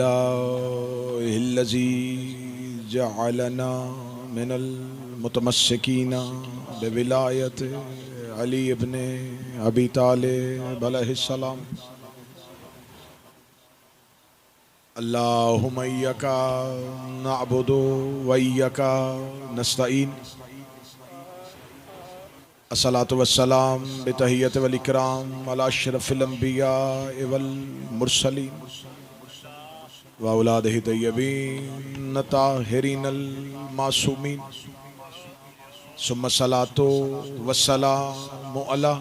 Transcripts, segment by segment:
हिल्लज़ी जअलना मिनल मुतमस्सिकीना बिविलायत अली इब्ने अबी तालिब अलैहिस्सलाम। अल्लाहुम्मा इय्याका नअबुदु व इय्याका नस्तईन। अस्सलातु वस्सलाम बितहियत वल इकराम अला अशरफिल अंबिया वल मुरसलीन व औलादिही तय्यबीन ताहिरीनल मासूमीन। सुम्मा सलातो वस्सलामु अला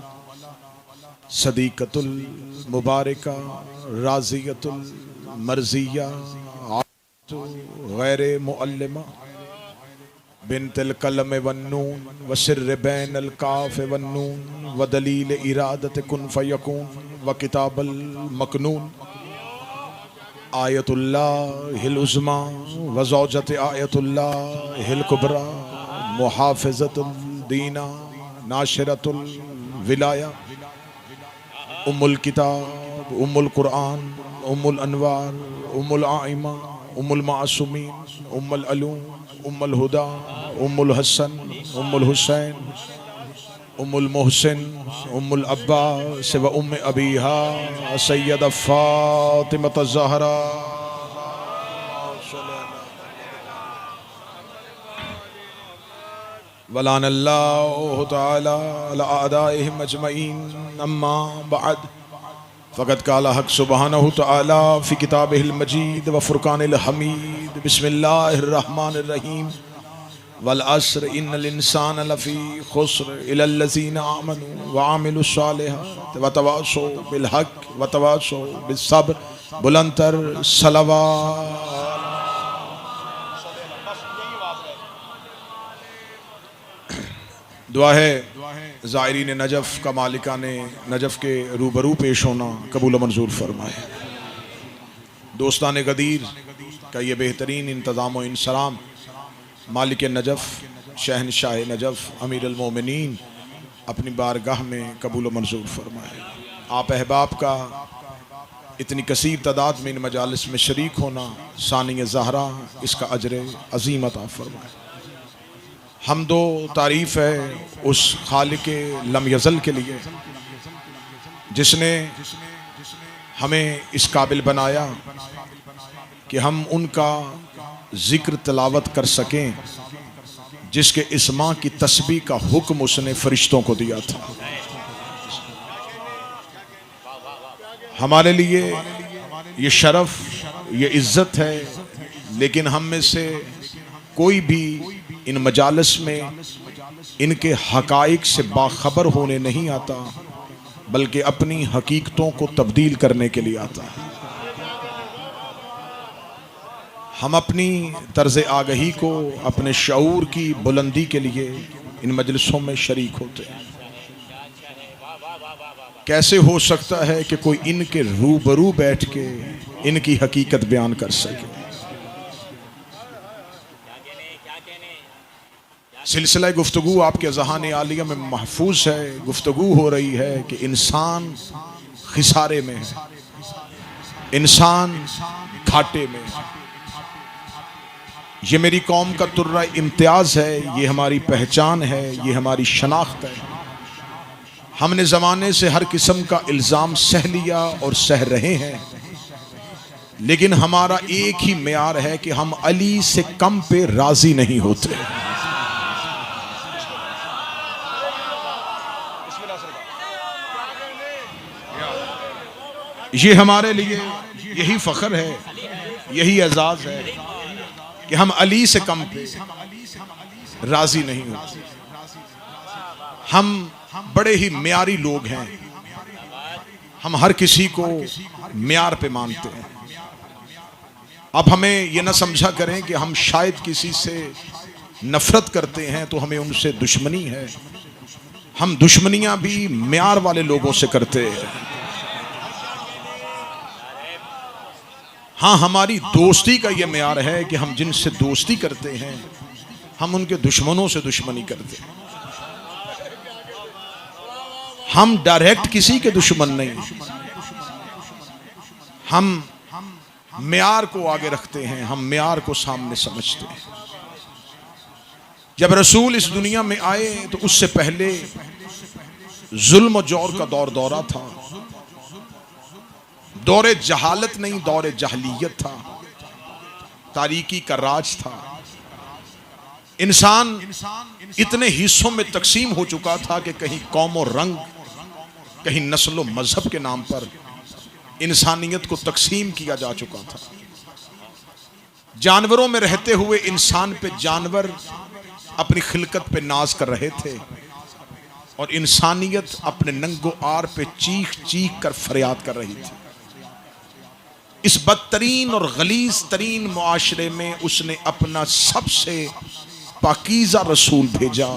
सदीक़तुल मुबारका राज़ियतुल मर्ज़िया गैर मुअल्लिमा बिनतिल कलम वन्नून व सिर्र बैनल काफ वन्नून व दलील इरादत कुन फयकून व किताबल मकनून आयतुल्लाहिल उज़्मा व ज़ौजत आयतुल्लाहिल कुबरा मुहाफ़िज़तुल दीना नाशिरतुल विलाया उम्मुल किताब उम्मुल कुरान उम्मुल अनवार उम्मुल आइमा उम्मुल मासूमीन उम्मुल अलूम उम्मुल हुदा उम्मुल हसन उम्मुल हुसैन उम्मुल मोहसिन उम्मुल अब्बास व उम्म अबीहा सय्यदा फातिमा ज़हरा वलानल्लाहु तआला अला अदाइहिम अजमईन। अम्मा बअद फ़क़द क़ाला हक़ सुब्हानहु तआला फ़ी किताबिहिल मजीद व फ़ुरक़ानिल हमीद। बिस्मिल्लाहिर रहमानिर रहीम। वल अस्र इन्नल इंसान लफ़ी खुस्र इल्लल लज़ीना आमनू व आमिलुस सालिहात व तवासौ बिल हक़ व तवासौ बिस सब्र। बुलंदतर सलावत। दुआ है ज़ायरीन नजफ़ का मालिका ने नजफ़ के रूबरू पेश होना कबूल मंजूर फरमाए। दोस्तान गदीर का ये बेहतरीन इंतज़ाम व इंसराम मालिक नजफ़ शहनशाह नजफ़ अमीर अल मोमिनीन अपनी बारगाह में कबूल मंजूर फरमाए। आप अहबाब का इतनी कसीर तादाद में इन मजालिस में शरीक होना सानी ज़हरा इसका अजर अज़ीम अता फरमाए। हमदो तारीफ़ है उस खालिक लम यज़ल के लिए जिसने हमें इस काबिल बनाया कि हम उनका ज़िक्र तिलावत कर सकें जिसके इस्मा की तस्बीह का हुक्म उसने फरिश्तों को दिया था। हमारे लिए ये शरफ़ ये इज़्ज़त है, लेकिन हम में से कोई भी इन मजालिस में इनके हक़ाइक़ से बाखबर होने नहीं आता, बल्कि अपनी हकीकतों को तब्दील करने के लिए आता है। हम अपनी तर्ज़ आगही को अपने शऊर की बुलंदी के लिए इन मजलिसों में शरीक होते हैं। कैसे हो सकता है कि कोई इनके रूबरू बैठ के इनकी हकीकत बयान कर सके। सिलसिला गुफ्तगू आपके ज़हान आलिया में महफूज है। गुफ्तगू हो रही है कि इंसान खिसारे में है, इंसान घाटे में है। ये मेरी कौम का तुर्रा इम्तियाज़ है, ये हमारी पहचान है, ये हमारी शनाख्त है। हमने ज़माने से हर किस्म का इल्ज़ाम सह लिया और सह रहे हैं, लेकिन हमारा एक ही मेयार है कि हम अली से कम पे राज़ी नहीं होते। ये हमारे लिए यही फ़ख्र है, यही एजाज़ है कि हम अली से कम पे राज़ी नहीं होते। हम बड़े ही म्यारी लोग हैं, हम हर किसी को म्यार पे मानते हैं। अब हमें ये ना समझा करें कि हम शायद किसी से नफ़रत करते हैं तो हमें उनसे दुश्मनी है। हम दुश्मनियाँ भी म्यार वाले लोगों से करते हैं। हाँ, हमारी दोस्ती का ये म्यार है कि हम जिनसे दोस्ती करते हैं हम उनके दुश्मनों से दुश्मनी करते हैं। हम डायरेक्ट किसी के दुश्मन नहीं, हम म्यार को आगे रखते हैं, हम म्यार को सामने समझते हैं। जब रसूल इस दुनिया में आए तो उससे पहले जुल्म और जौर का दौर दौरा था। दौरे जहालत नहीं, दौरे जहलियत था, तारीकी का राज था। इंसान इतने हिस्सों में तकसीम हो चुका था कि कहीं कौम और रंग, कहीं नस्ल और मजहब के नाम पर इंसानियत को तकसीम किया जा चुका था। जानवरों में रहते हुए इंसान पे जानवर अपनी खिलकत पे नाज कर रहे थे और इंसानियत अपने नंगो आर पे चीख चीख कर फरियाद कर रही थी। इस बदतरीन और गलीज तरीन मुआशरे में उसने अपना सबसे पाकीज़ा रसूल भेजा,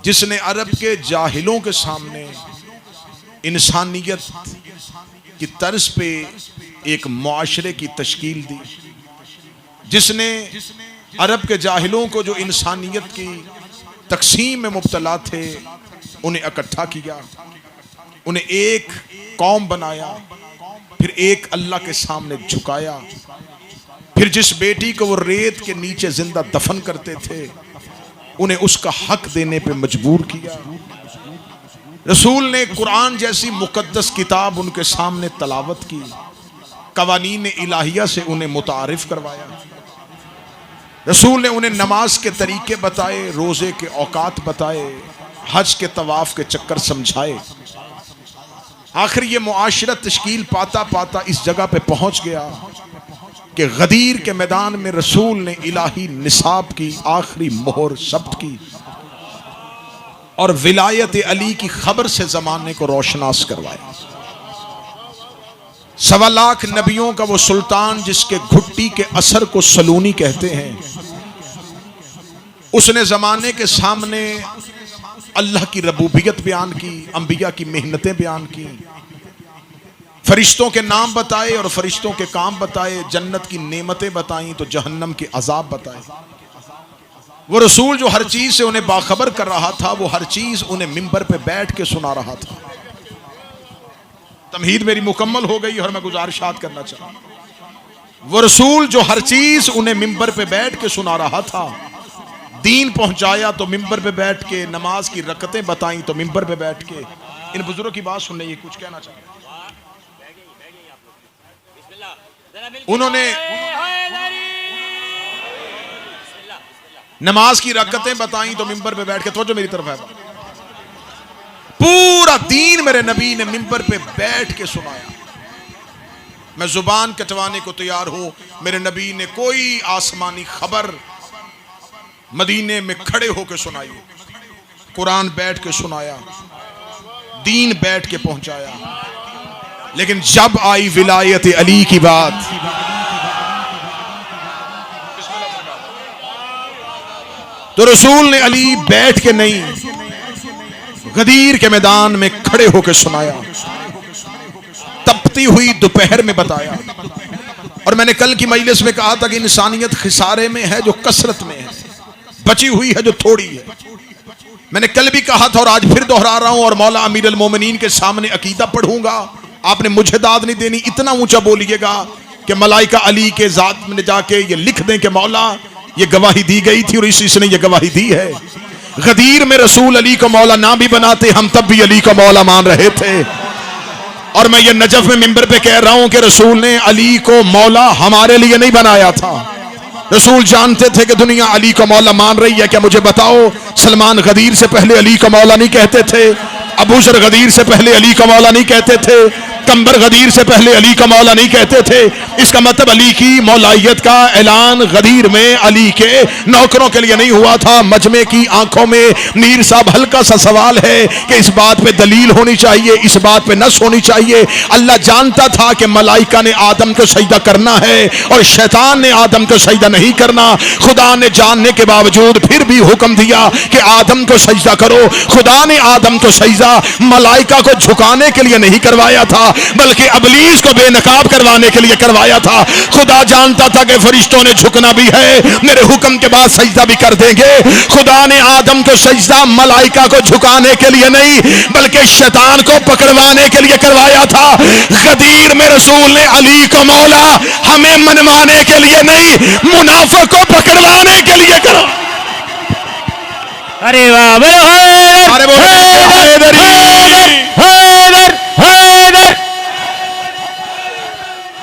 जिसने अरब के जाहिलों के सामने इंसानियत की तर्ज पे एक मुआशरे की तश्कील दी, जिसने अरब के जाहिलों को जो इंसानियत की तकसीम में मुब्तला थे उन्हें इकट्ठा किया, उन्हें एक कौम बनाया, फिर एक अल्लाह के सामने झुकाया। फिर जिस बेटी को वो रेत के नीचे जिंदा दफन करते थे उन्हें उसका हक देने पे मजबूर किया। रसूल ने कुरान जैसी मुकद्दस किताब उनके सामने तलावत की, कवानीन इलाहिया से उन्हें मुतारिफ करवाया। रसूल ने उन्हें नमाज के तरीके बताए, रोजे के औकात बताए, हज के तवाफ के चक्कर समझाए। आखिर ये मुआशरा तश्कील पाता पाता इस जगह पे पहुंच गया कि गदीर के मैदान में रसूल ने इलाही निसाब की आखिरी मोहर शब्द की और विलायत अली की खबर से जमाने को रोशनास करवाया। 1.25 लाख नबियों का वो सुल्तान जिसके घुट्टी के असर को सलूनी कहते हैं, उसने जमाने के सामने अल्लाह की रबूबियत बयान की, अंबिया की मेहनतें बयान की, फरिश्तों के नाम बताए और फरिश्तों के काम बताए, जन्नत की नेमतें बताई तो जहन्नम के अजाब बताए। वो रसूल जो हर चीज से उन्हें बाखबर कर रहा था, वो हर चीज उन्हें मिंबर पे बैठ के सुना रहा था। तमहीद मेरी मुकम्मल हो गई और मैं गुजारिशात करना चाहूँ। वो रसूल जो हर चीज उन्हें मिंबर पे बैठ के सुना रहा था, दीन पहुंचाया तो मिंबर पे बैठ के, नमाज की रकतें बताई तो मिंबर पे बैठ के। इन बुजुर्गों की बात सुनने, ये कुछ कहना चाहते हैं। उन्होंने नमाज की रकतें बताई तो मिंबर पे बैठ के, तो जो मेरी तरफ है, पूरा दीन मेरे नबी ने मिंबर पे बैठ के सुनाया। मैं जुबान कटवाने को तैयार हूं, मेरे नबी ने कोई आसमानी खबर मदीने में खड़े होकर सुनाई, कुरान बैठ के सुनाया, दीन बैठ के पहुंचाया। लेकिन जब आई विलायत अली की बात, तो रसूल ने अली बैठ के नहीं, गदीर के मैदान में खड़े होकर सुनाया, तपती हुई दोपहर में बताया। और मैंने कल की मजलिस में कहा था कि इंसानियत खिसारे में है जो कसरत में है, बची हुई है जो थोड़ी है। मैंने कल भी कहा था और आज फिर दोहरा रहा हूं, और मौला अमीर अल मोमिनीन के सामने अकीदा पढ़ूंगा, आपने मुझे दाद नहीं देनी, इतना ऊंचा बोलिएगा कि मलाइका अली के जात में जाके ये लिख दें कि मौला ये गवाही दी गई थी और इसी ने ये गवाही दी है। गदीर में रसूल अली को मौला ना भी बनाते, हम तब भी अली को मौला मान रहे थे। और मैं ये नजफ में मिंबर पे कह रहा हूं कि रसूल ने अली को मौला हमारे लिए नहीं बनाया था। रसूल जानते थे कि दुनिया अली को मौला मान रही है। क्या मुझे बताओ, सलमान गदीर से पहले अली को मौला नहीं कहते थे? अबू जर गदीर से पहले अली को मौला नहीं कहते थे? कंबर गदीर से पहले अली का मौला नहीं कहते थे? इसका मतलब अली की मौलाइयत का ऐलान गदीर में अली के नौकरों के लिए नहीं हुआ था। मजमे की आंखों में मीर साहब हल्का सा सवाल है कि इस बात पे दलील होनी चाहिए, इस बात पे नस होनी चाहिए। अल्लाह जानता था कि मलाइका ने आदम को सजदा करना है और शैतान ने आदम को सजदा नहीं करना। खुदा ने जानने के बावजूद फिर भी हुक्म दिया कि आदम को सजदा करो। खुदा ने आदम को सजदा मलाइका को झुकाने के लिए नहीं करवाया था, बल्कि अबलीस को बेनकाब करवाने के लिए करवाया था। खुदा जानता था कि फरिश्तों ने झुकना भी है, मेरे हुक्म के बाद सजदा भी कर देंगे। खुदा ने आदम को सजदा मलाइका को झुकाने के लिए नहीं बल्कि शैतान को पकड़वाने के लिए करवाया था। गदीर में रसूल ने अली को मौला हमें मनवाने के लिए नहीं, मुनाफिक को पकड़वाने के लिए करो। अरे वाह, अरे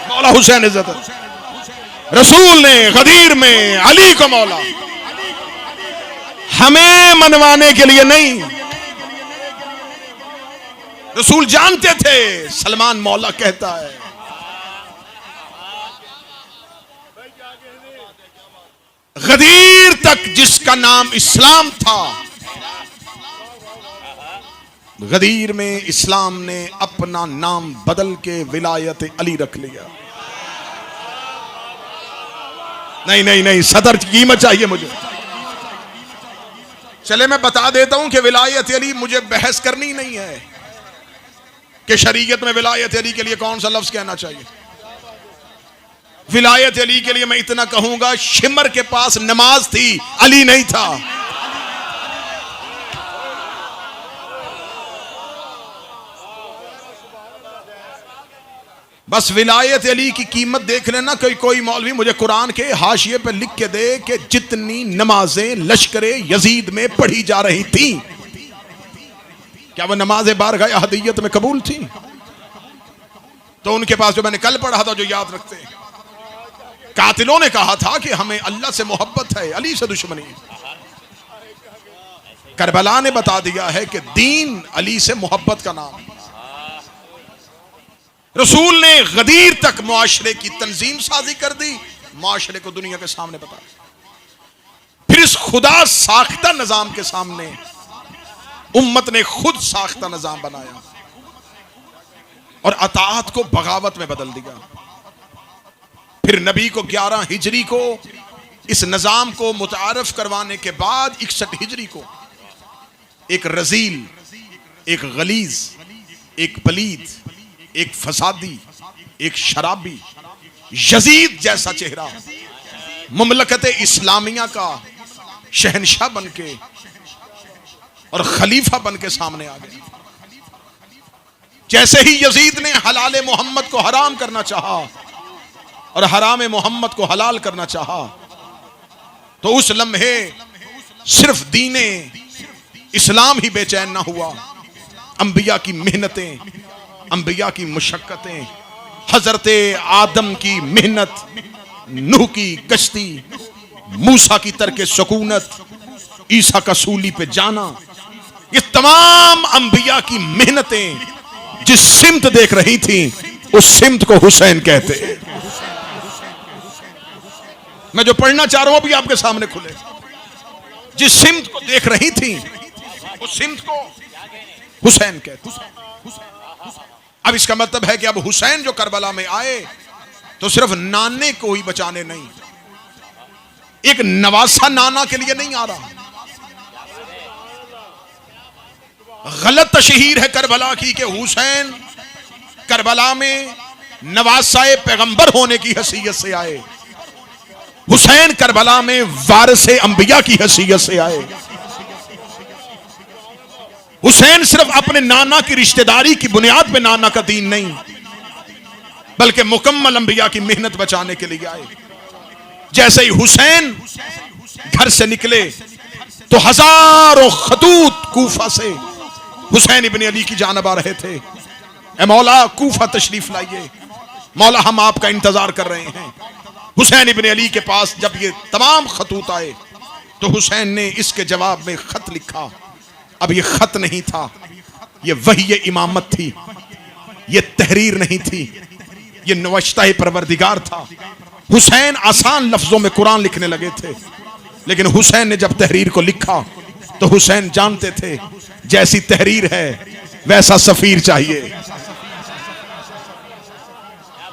मौला हुसैन इज्जत रसूल ने गदीर में अली को मौला हमें मनवाने के लिए नहीं। रसूल जानते थे, सलमान मौला कहता है गदीर तक जिसका नाम इस्लाम था, गदीर में इस्लाम ने अपना नाम बदल के विलायत अली रख लिया। नहीं नहीं नहीं, सदर की कीमत चाहिए मुझे। चले मैं बता देता हूं कि विलायत अली मुझे बहस करनी नहीं है कि शरीयत में विलायत अली के लिए कौन सा लफ्ज कहना चाहिए। विलायत अली के लिए मैं इतना कहूंगा, शिमर के पास नमाज थी, अली नहीं था। बस विलायत अली की कीमत देख लेना। कोई मौलवी मुझे कुरान के हाशिए पे लिख के दे कि जितनी नमाजें लश्करे यजीद में पढ़ी जा रही थी, क्या वह नमाजें बारगाह हदीयत में कबूल थी? तो उनके पास जो मैंने कल पढ़ा था, जो याद रखते हैं, कातिलों ने कहा था कि हमें अल्लाह से मोहब्बत है, अली से दुश्मनी। करबला ने बता दिया है कि दीन अली से मोहब्बत का नाम। रसूल ने गदीर तक मुआशरे की तंजीम साजी कर दी, मुआशरे को दुनिया के सामने बताया। फिर इस खुदा साख्ता निजाम के सामने उम्मत ने खुद साख्ता निजाम बनाया और अताअत को बगावत में बदल दिया। फिर नबी को 11 हिजरी को इस निजाम को मुतारफ करवाने के बाद 61 हिजरी को एक रजील, एक गलीज, एक पलीद, एक फसादी, एक शराबी, यजीद जैसा चेहरा मुमलकत इस्लामिया का शहनशाह बनके और खलीफा बनके सामने आ गया। जैसे ही यजीद ने हलाल मोहम्मद को हराम करना चाहा और हराम मोहम्मद को हलाल करना चाहा, तो उस लम्हे सिर्फ दीने इस्लाम ही बेचैन ना हुआ। अंबिया की मेहनतें, अंबिया की मुशक्कतें, हजरते आदम की मेहनत, नूह की कश्ती, मूसा की तरके सुकूनत, ईसा का सूली पे जाना, ये तमाम अंबिया की मेहनतें जिस सिमत देख रही थी, उस सिमत को हुसैन कहते। मैं जो पढ़ना चाह रहा हूं अभी आपके सामने खुले, जिस सिमत को देख रही थी, उस सिमत को हुसैन कहते। अब इसका मतलब है कि अब हुसैन जो करबला में आए तो सिर्फ नाने को ही बचाने नहीं, एक नवासा नाना के लिए नहीं आ रहा। गलत तशहीर है करबला की कि हुसैन करबला में नवासाए पैगंबर होने की हैसियत से आए। हुसैन करबला में वारिसे अंबिया की हैसियत से आए। हुसैन सिर्फ अपने नाना की रिश्तेदारी की बुनियाद पे नाना का दीन नहीं, बल्कि मुकम्मल अंबिया की मेहनत बचाने के लिए आए। जैसे ही हुसैन घर से निकले तो हजारों खतूत कूफा से हुसैन इब्न अली की जानब आ रहे थे। ए मौला कूफा तशरीफ लाइए, मौला हम आपका इंतजार कर रहे हैं। हुसैन इब्न अली के पास जब ये तमाम खतूत आए तो हुसैन ने इसके जवाब में खत लिखा। अब ये खत नहीं था, ये वही इमामत थी, ये तहरीर नहीं थी, ये नवश्ता परवरदिगार था। हुसैन आसान लफ्जों में कुरान लिखने लगे थे, लेकिन हुसैन ने जब तहरीर को लिखा तो हुसैन जानते थे जैसी तहरीर है वैसा सफीर चाहिए,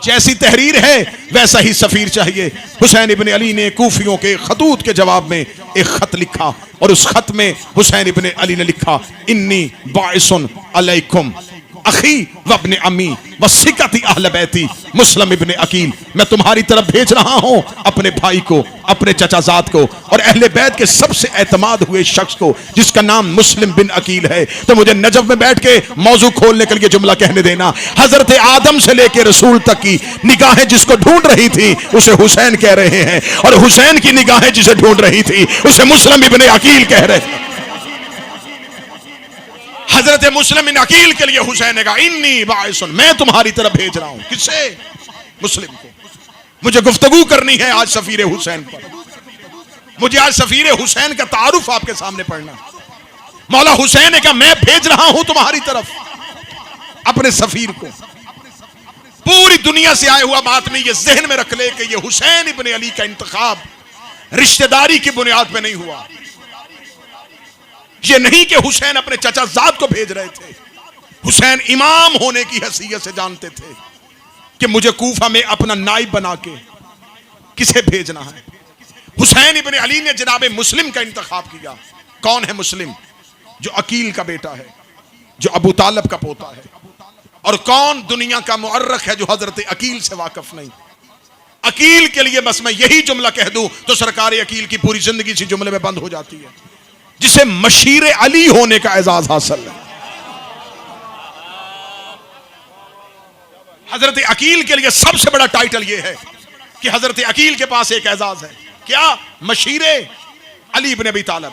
जैसी तहरीर है वैसा ही सफीर चाहिए। हुसैन इब्न अली ने कूफियों के खतूत के जवाब में एक खत लिखा और उस खत में हुसैन इब्न अली ने लिखा, इन्नी बाइसुन अलैकुम अखी व अपने अम्मी व सिकती अहल बैती मुस्लिम इब्ने अकील, मैं तुम्हारी तरफ भेज रहा हूं अपने भाई को, अपने चचाजाद को और अहले बैत के सबसे एतमाद हुए शख्स को जिसका नाम मुस्लिम बिन अकील है। तो मुझे नजफ में बैठ के मौजू खोलने के लिए जुमला कहने देना। हजरत आदम से लेकर रसूल तक की निगाहें जिसको ढूंढ रही थी उसे हुसैन कह रहे हैं, और हुसैन की निगाहें जिसे ढूंढ रही थी उसे मुस्लिम इब्ने अकील कह रहे हैं। हजरत मुस्लिम बिन अकील के लिए हुसैन ने कहा इन्नी बाइसुन, मैं तुम्हारी तरफ भेज रहा हूं। किससे? मुस्लिम को। मुझे गुफ्तगू करनी है आज सफीर हुसैन पर। मुझे आज सफीर हुसैन का तारुफ आपके सामने पढ़ना। मौला हुसैन ने कहा मैं भेज रहा हूं तुम्हारी तरफ अपने सफीर को। पूरी दुनिया से आया हुआ बात नहीं, ये जहन में रख ले कि ये हुसैन इब्ने अली का इंतखाब रिश्तेदारी की बुनियाद पे नहीं हुआ। ये नहीं कि हुसैन अपने चचाजाद को भेज रहे थे। हुसैन इमाम होने की हैसियत से जानते थे कि मुझे कूफा में अपना नाइब बना के किसे भेजना है। हुसैन इब्ने अली ने जनाब मुस्लिम का इंतखाब किया। कौन है मुस्लिम? जो अकील का बेटा है, जो अबू तालब का पोता है। और कौन दुनिया का मुअर्रख है जो हजरत अकील से वाकिफ नहीं। अकील के लिए बस मैं यही जुमला कह दूं तो सरकार अकील की पूरी जिंदगी इसी जुमले में बंद हो जाती है, जिसे मशीर अली होने का एजाज हासिल है। हजरत अकील के लिए सबसे बड़ा टाइटल यह है कि हजरत अकील के पास एक एजाज है। क्या? मशीर अली इब्ने अबी तालिब।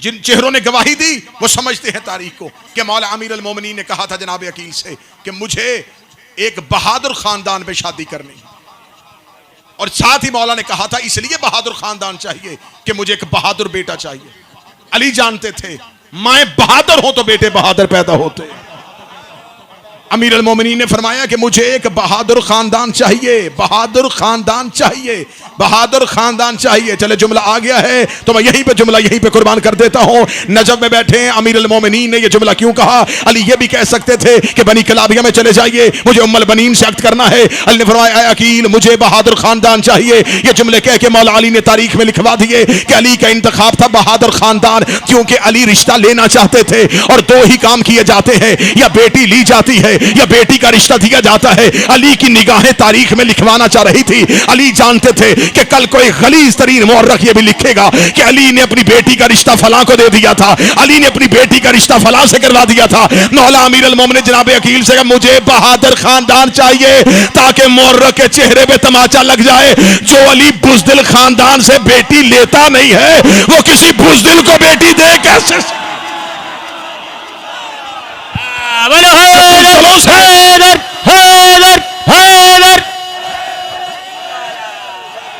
जिन चेहरों ने गवाही दी वो समझते हैं तारीख को कि मौला अमीर अल मोमिनीन ने कहा था जनाब अकील से कि मुझे एक बहादुर खानदान पे शादी करनी, और साथ ही मौला ने कहा था इसलिए बहादुर खानदान चाहिए कि मुझे एक बहादुर बेटा चाहिए। अली जानते थे मैं बहादुर हूं तो बेटे बहादुर पैदा होते। अमीर अल मोमिनीन ने फरमाया कि मुझे एक बहादुर खानदान चाहिए, बहादुर खानदान चाहिए, बहादुर खानदान चाहिए। चले जुमला आ गया है तो मैं यहीं पे जुमला यहीं पे कुर्बान कर देता हूं। नजफ में बैठे हैं अमीर अल मोमिनीन ने यह जुमला क्यों कहा? अली ये भी कह सकते थे कि बनी कलाबिया में चले जाइए, मुझे उम्मुल बनीन से अक्द करना है। अली ने फरमाया अकील मुझे बहादुर खानदान चाहिए। ये जुमले कह के मौला अली ने तारीख में लिखवा दिए कि अली का इंतखाब था बहादुर खानदान, क्योंकि अली रिश्ता लेना चाहते थे और दो ही काम किए जाते हैं, या बेटी ली जाती है या बेटी का रिश्ता दिया जाता है। अली की निगाहें तारीख में लिखवाना चाह रही थी। अली जानते थे कि कल कोई गलीज तरीन मुअर्रख ये भी लिखेगा कि अली ने अपनी बेटी का रिश्ता फलां को दे दिया था, अली ने अपनी बेटी का रिश्ता फलां से करवा दिया था। मौला अमीर अल मोमिनीन जनाब अकील से मुझे बहादुर खानदान चाहिए ताकि मुअर्रख के चेहरे पे तमाचा लग जाए। जो अली बुज़दिल खानदान से बेटी लेता नहीं है वो किसी बुज़दिल को बेटी दे कैसे?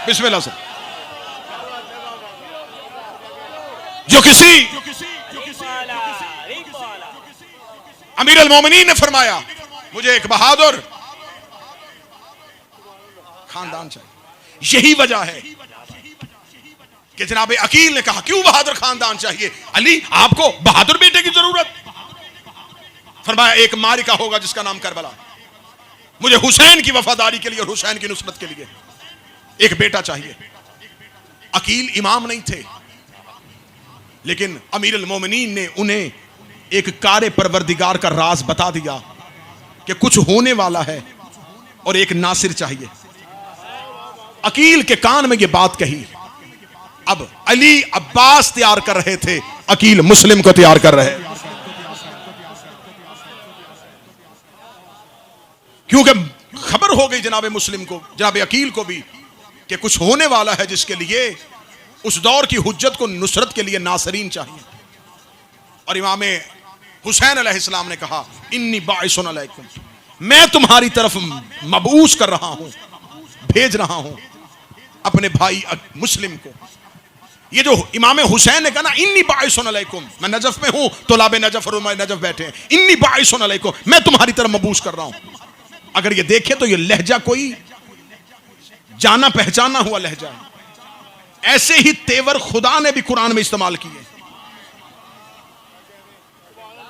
बिस्मिल्लाह से। जो किसी अमीर अल मोमिनीन ने फरमाया मुझे एक बहादुर खानदान चाहिए। यही वजह है कि जनाब अकील ने कहा क्यों बहादुर खानदान चाहिए? अली आपको बहादुर बेटे की जरूरत। फरमाया एक मारिका होगा जिसका नाम करबला, मुझे हुसैन की वफादारी के लिए और हुसैन की नुसरत के लिए एक बेटा चाहिए। अकील इमाम नहीं थे, लेकिन अमीर अल मोमिनीन ने उन्हें एक कार परवरदिगार का राज बता दिया कि कुछ होने वाला है और एक नासिर चाहिए। अकील के कान में यह बात कही। अब अली अब्बास तैयार कर रहे थे, अकील मुस्लिम को तैयार कर रहे, क्योंकि खबर हो गई जनाब मुस्लिम को, जनाब अकील को भी कि कुछ होने वाला है जिसके लिए उस दौर की हुज्जत को नुसरत के लिए नासरीन चाहिए। और इमाम हुसैन अलैहिस्सलाम ने कहा इन्नी बाइसुन अलैकुम, मैं तुम्हारी तरफ मबूस कर रहा हूं, भेज रहा हूं अपने भाई मुस्लिम को। ये जो इमाम हुसैन ने कहा ना इन्नी बाइसुन अलैकुम, मैं नजफ में हूं, तोलाबे नजफ और नजफ बैठे हैं, इन्नी बाइसुन अलैकुम, मैं तुम्हारी तरफ मबूस कर रहा हूं। अगर ये देखे तो ये लहजा कोई जाना पहचाना हुआ लहजा है। ऐसे ही तेवर खुदा ने भी कुरान में इस्तेमाल किए।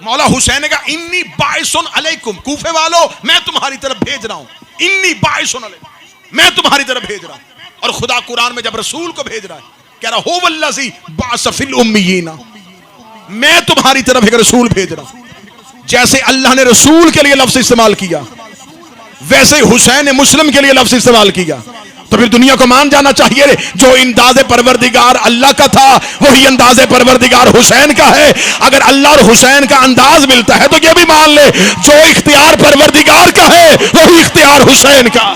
मौला हुसैन ने कहा इन्नी बाइसुन अलैकुम, कूफे वालों मैं तुम्हारी तरफ भेज रहा हूं, इन्नी बाइसुन अलैकुम, मैं तुम्हारी तरफ भेज रहा हूं। और खुदा कुरान में जब रसूल को भेज रहा है कह रहा हो वल्लज़ी बाअस फिल उम्मियीना, मैं तुम्हारी तरफ एक रसूल भेज रहा हूं। जैसे अल्लाह ने रसूल के लिए लफ्ज इस्तेमाल किया, वैसे हुसैन ने मुस्लिम के लिए लफ्ज इस्तेमाल किया। तो फिर दुनिया को मान जाना चाहिए जो अंदाज़े परवरदिगार अल्लाह का था वही अंदाज़े परवरदिगार हुसैन का है। अगर अल्लाह और हुसैन का अंदाज मिलता है तो ये भी मान ले जो इख्तियार परवरदिगार का है वही इख्तियार हुसैन का।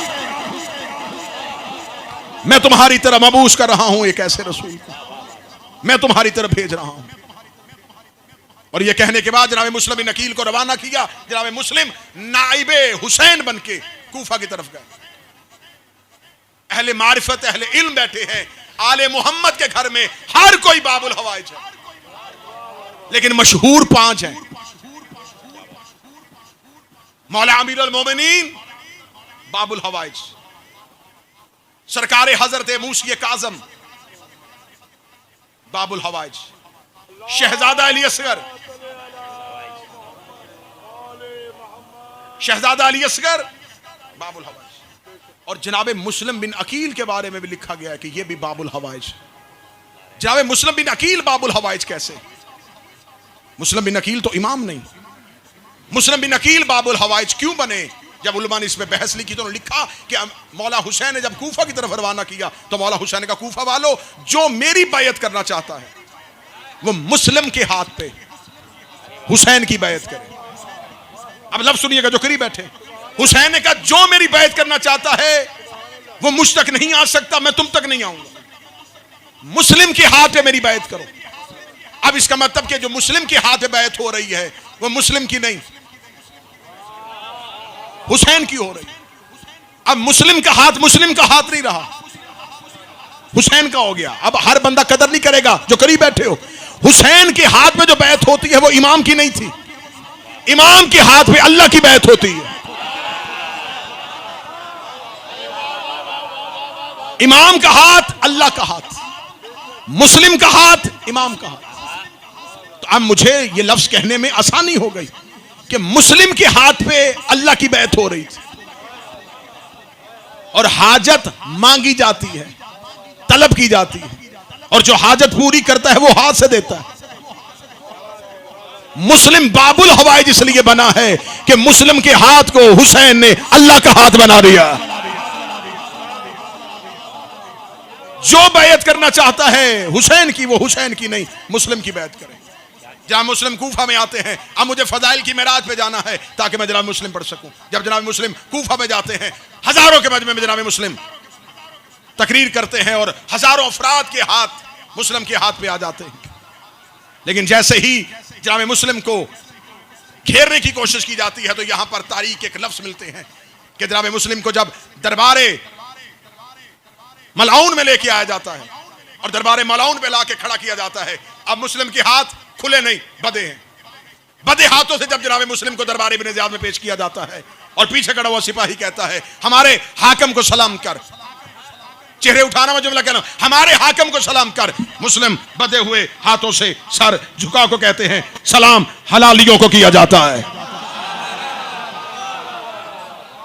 मैं तुम्हारी तरह मबूस कर रहा हूं एक ऐसे रसूल को, मैं तुम्हारी तरफ भेज रहा हूं। और यह कहने के बाद जनाब मुस्लिम बिन अकील को रवाना किया। जनाब मुस्लिम नाइबे हुसैन बन के कूफा की तरफ गए। अहले मारिफत अहले इल्म बैठे हैं। आले मोहम्मद के घर में हर कोई बाबुल हवाइज है, लेकिन मशहूर 5 हैं। मौला अमीर अल मोमिनीन बाबुल हवाइज, सरकार हजरत मूसी काज़म बाबुल हवाइज, शहजादा अली असगर, शहजादा अली असगर बाबुल हवाइज। और जनाब मुस्लिम बिन अकील के बारे में भी लिखा गया है कि यह भी बाबुल हवाइज। जनाब मुस्लिम बिन अकील बाबुल हवाइज कैसे? मुस्लिम बिन अकील तो इमाम नहीं, मुस्लिम बिन अकील बाबुल हवाइज क्यों बने? जब उलमा ने इस पे बहस लिखी तो उन्होंने लिखा कि मौला हुसैन ने जब कूफा की तरफ रवाना किया तो मौला हुसैन का कूफा वालों जो मेरी बैयत करना चाहता है वो मुस्लिम के हाथ पे हुसैन की बैयत करे। अब लफ्ज़ सुनिएगा जो करीब बैठे। हुसैन ने कहा जो मेरी बैयत करना चाहता है वो मुझ तक नहीं आ सकता, मैं तुम तक नहीं आऊंगा, मुस्लिम के हाथ पे मेरी बैयत करो। अब इसका मतलब कि जो मुस्लिम के हाथ पे बैयत हो रही है वो मुस्लिम की नहीं, हुसैन की हो रही। अब मुस्लिम का हाथ मुस्लिम का हाथ नहीं रहा, हुसैन का हो गया। अब हर बंदा कदर नहीं करेगा जो करीब बैठे हो। हुसैन के हाथ में जो बैत होती है वो इमाम की नहीं थी, इमाम के हाथ में अल्लाह की बैत होती है। इमाम का हाथ अल्लाह का हाथ, मुस्लिम का हाथ इमाम का हाथ। तो अब मुझे ये लफ्ज कहने में आसानी हो गई कि मुस्लिम के हाथ पे अल्लाह की बैत हो रही थी और हाजत मांगी जाती है, तलब की जाती है, और जो हाजत पूरी करता है वो हाथ से देता है। मुस्लिम बाबुल हवाइज इसलिए बना है कि मुस्लिम के हाथ को हुसैन ने अल्लाह का हाथ बना दिया। जो बैयत करना चाहता है हुसैन की वो हुसैन की नहीं, मुस्लिम की बैयत करे। जहां मुस्लिम कूफा में आते हैं, अब मुझे फजाइल की मेराज पे जाना है ताकि मैं जनाब मुस्लिम पढ़ सकूं। जब जनाब मुस्लिम कूफा में जाते हैं, हजारों के मजमे में जनाब मुस्लिम तकरीर करते हैं और हजारों अफराद के हाथ मुस्लिम के हाथ पे आ जाते हैं। लेकिन जैसे ही जनाब मुस्लिम को घेरने की कोशिश की जाती है तो यहां पर तारीख एक लफ्ज मिलते हैं कि जनाब मुस्लिम को जब दरबारे मलाउन में लेके आया जाता है और दरबारे मलाउन पे लाके खड़ा किया जाता है, अब मुस्लिम के हाथ खुले नहीं, बदे हैं। बदे हाथों से जब जनाब मुस्लिम को दरबार इब्ने ज़ियाद में पेश किया जाता है और पीछे खड़ा हुआ सिपाही कहता है हमारे हाकिम को सलाम कर, चेहरे उठाना में जुमला कहना, हमारे हाकिम को सलाम कर। मुस्लिम बदे हुए हाथों से सर झुका को कहते हैं सलाम हलालियों को किया जाता है।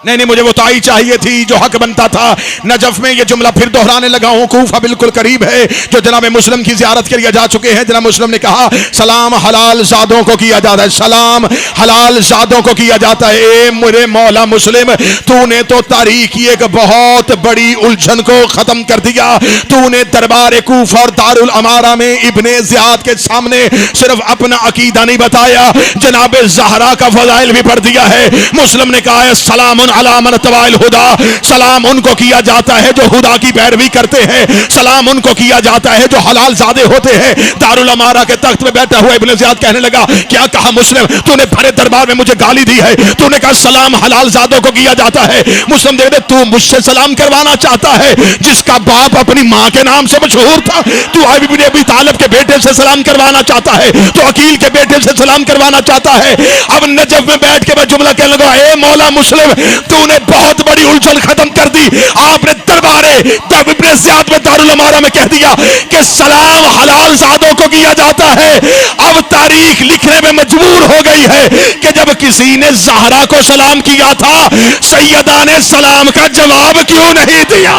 नहीं, मुझे वो ताई चाहिए थी जो हक बनता था। नजफ में ये जुमला फिर दोहराने लगा हूं, कूफा बिल्कुल करीब है, जो जनाब मुस्लिम की ज़ियारत के लिए जा चुके हैं। जनाब मुस्लिम ने कहा सलाम हलाल ज़ादों को किया जाता है, सलाम हलाल ज़ादों को किया जाता है। ए मेरे मौला मुस्लिम, तूने तो तारीख की एक बहुत बड़ी उलझन को खत्म कर दिया। तूने दरबार कूफा और दारुल अमारा में इब्ने ज़ियाद के सामने सिर्फ अपना अकीदा नहीं बताया, जनाब ज़हरा का फज़ाइल भी पढ़ दिया है। मुस्लिम ने कहा है सलाम अलामन तवाइल हुदा, सलाम उनको किया जाता है जो हुदा की पैरवी करते हैं, सलाम उनको किया जाता है जो हलाल ज़ादे होते हैं। दारुल अमारा के तख्त पे बैठा हुआ इब्ने ज़ियाद कहने लगा क्या कहा मुस्लिम, तूने भरे दरबार में मुझे गाली दी है, तूने कहा सलाम हलाल ज़ादों को किया जाता है। मुस्लिम दे दे, तू मुझसे सलाम करवाना चाहता है जिसका बाप अपनी मां के नाम से मशहूर था? तू अबी तालिब के बेटे से सलाम करवाना चाहता है, तो अकील के बेटे से सलाम करवाना चाहता है। अब नजफ में बैठ के मैं जुमला कहने लगा ए मौला मुस्लिम, तूने बहुत बड़ी उलझन खत्म कर दी। आपने दरबारे इब्ने ज़ियाद में दारुल अमारा में कह दिया कि सलाम हलाल ज़ादों को किया जाता है। अब तारीख लिखने में मजबूर हो गई है कि जब किसी ने ज़हरा को सलाम किया था, सैयदा ने सलाम का जवाब क्यों नहीं दिया?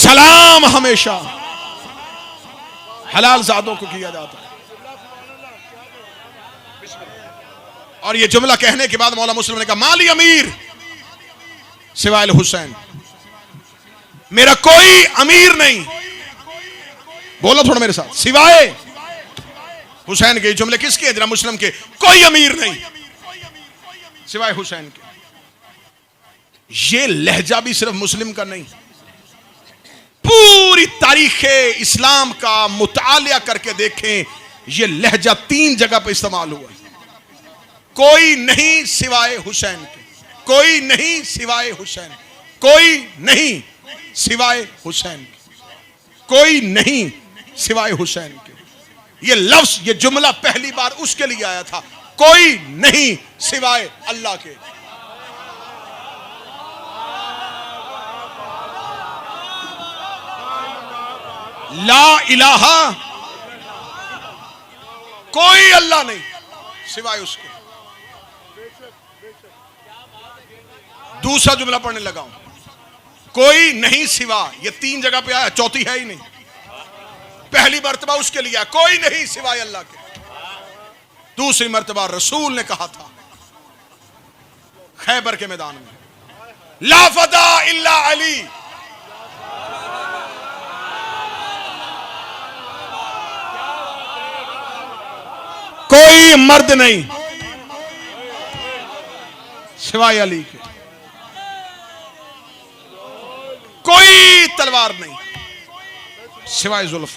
सलाम हमेशा हलाल जादों को किया जाता है। और ये जुमला कहने के बाद मौला मुस्लिम ने कहा, माली अमीर सिवाय हुसैन, मेरा कोई अमीर नहीं, बोलो थोड़ा मेरे साथ, सिवाय हुसैन के। जुमले किसके हैं जरा? मुस्लिम के। कोई अमीर नहीं सिवाय हुसैन के। ये लहजा भी सिर्फ मुस्लिम का नहीं, पूरी तारीख इस्लाम का मुतालिया करके देखें, ये लहजा 3 जगह पर इस्तेमाल हुआ। कोई नहीं सिवाय हुसैन के, कोई नहीं सिवाय हुसैन, कोई नहीं सिवाय हुसैन के, कोई नहीं सिवाय हुसैन के। ये लफ्ज, ये जुमला पहली बार उसके लिए आया था, कोई नहीं सिवाय अल्लाह के। ला इलाहा, कोई अल्लाह नहीं सिवाय उसके। दूसरा जुमला पढ़ने लगा हूं, कोई नहीं सिवा, ये 3 जगह पे आया, चौथी है ही नहीं। पहली मर्तबा उसके लिए, कोई नहीं सिवाय अल्लाह के। दूसरी मर्तबा रसूल ने कहा था खैबर के मैदान में, ला फदा इल्ला अली, कोई मर्द नहीं सिवाय अली के, कोई तलवार नहीं सिवाय जुल्फ।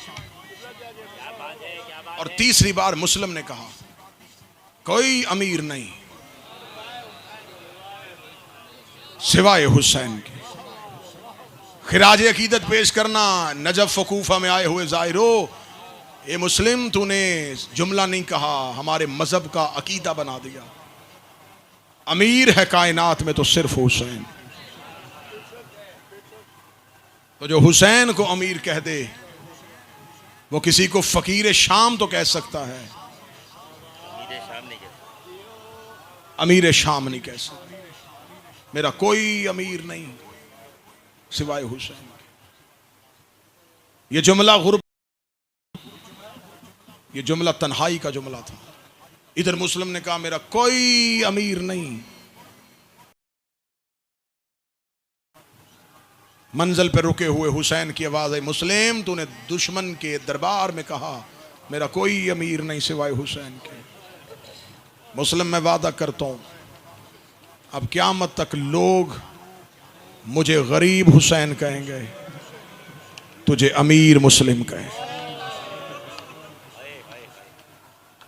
और तीसरी बार मुस्लिम ने कहा, कोई अमीर नहीं सिवाय हुसैन के। खिराज अकीदत पेश करना नजफ वकूफा में आए हुए जाहिरो, ए मुस्लिम, तूने जुमला नहीं कहा, हमारे मजहब का अकीदा बना दिया। अमीर है कायनात में तो सिर्फ हुसैन। तो जो हुसैन को अमीर कह दे, वो किसी को फकीर शाम तो कह सकता है, अमीर शाम नहीं कह सकता। मेरा कोई अमीर नहीं सिवाय हुसैन के। ये जुमला गुरब, ये जुमला तन्हाई का जुमला था। इधर मुस्लिम ने कहा, मेरा कोई अमीर नहीं। मंजिल पर रुके हुए हुसैन की आवाज आई, मुस्लिम, तूने दुश्मन के दरबार में कहा मेरा कोई अमीर नहीं सिवाय हुसैन के। मुस्लिम, मैं वादा करता हूं अब क़यामत तक लोग मुझे गरीब हुसैन कहेंगे, तुझे अमीर मुस्लिम कहें।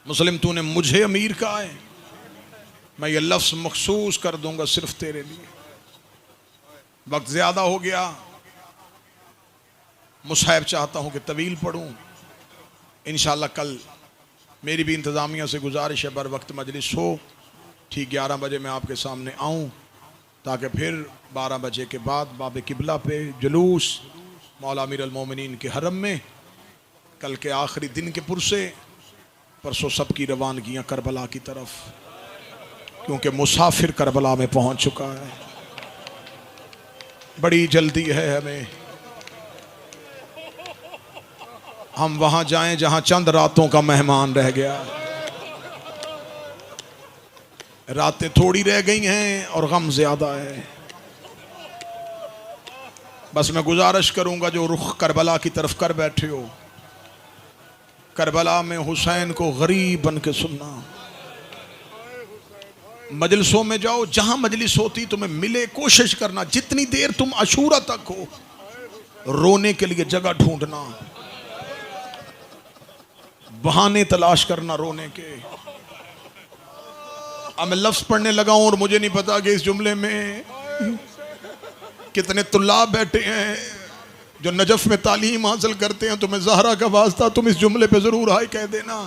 मुस्लिम, तूने मुझे अमीर कहा है, मैं ये लफ्ज मखसूस कर दूंगा सिर्फ तेरे लिए। वक्त ज्यादा हो गया, मुसाहिब चाहता हूं कि तवील पढ़ूं। इंशाअल्लाह कल मेरी भी इंतज़ामिया से गुजारिश है, बर वक्त मजलिस हो, ठीक 11 बजे मैं आपके सामने आऊं, ताकि फिर 12 बजे के बाद बाब किबला पे जुलूस मौला अमीर अल मोमिनीन के हरम में, कल के आखिरी दिन के पुरसे, परसों सबकी रवानगियाँ करबला की तरफ, क्योंकि मुसाफिर करबला में पहुंच चुका है। बड़ी जल्दी है हमें, हम वहां जाएं जहां चंद रातों का मेहमान रह गया। रातें थोड़ी रह गई हैं और गम ज्यादा है। बस मैं गुजारिश करूंगा, जो रुख करबला की तरफ कर बैठे हो, करबला में हुसैन को गरीब बन के सुनना। मजलिसों में जाओ, जहां मजलिस होती तुम्हें मिले, कोशिश करना जितनी देर तुम अशूरा तक हो, रोने के लिए जगह ढूंढना, बहाने तलाश करना रोने के। अब मैं लफ्ज पढ़ने लगा हूं और मुझे नहीं पता कि इस जुमले में कितने तुल्लाब बैठे हैं जो नजफ में तालीम हासिल करते हैं। तुम्हें ज़हरा का वास्ता, तुम इस जुमले पे जरूर हाय कह देना।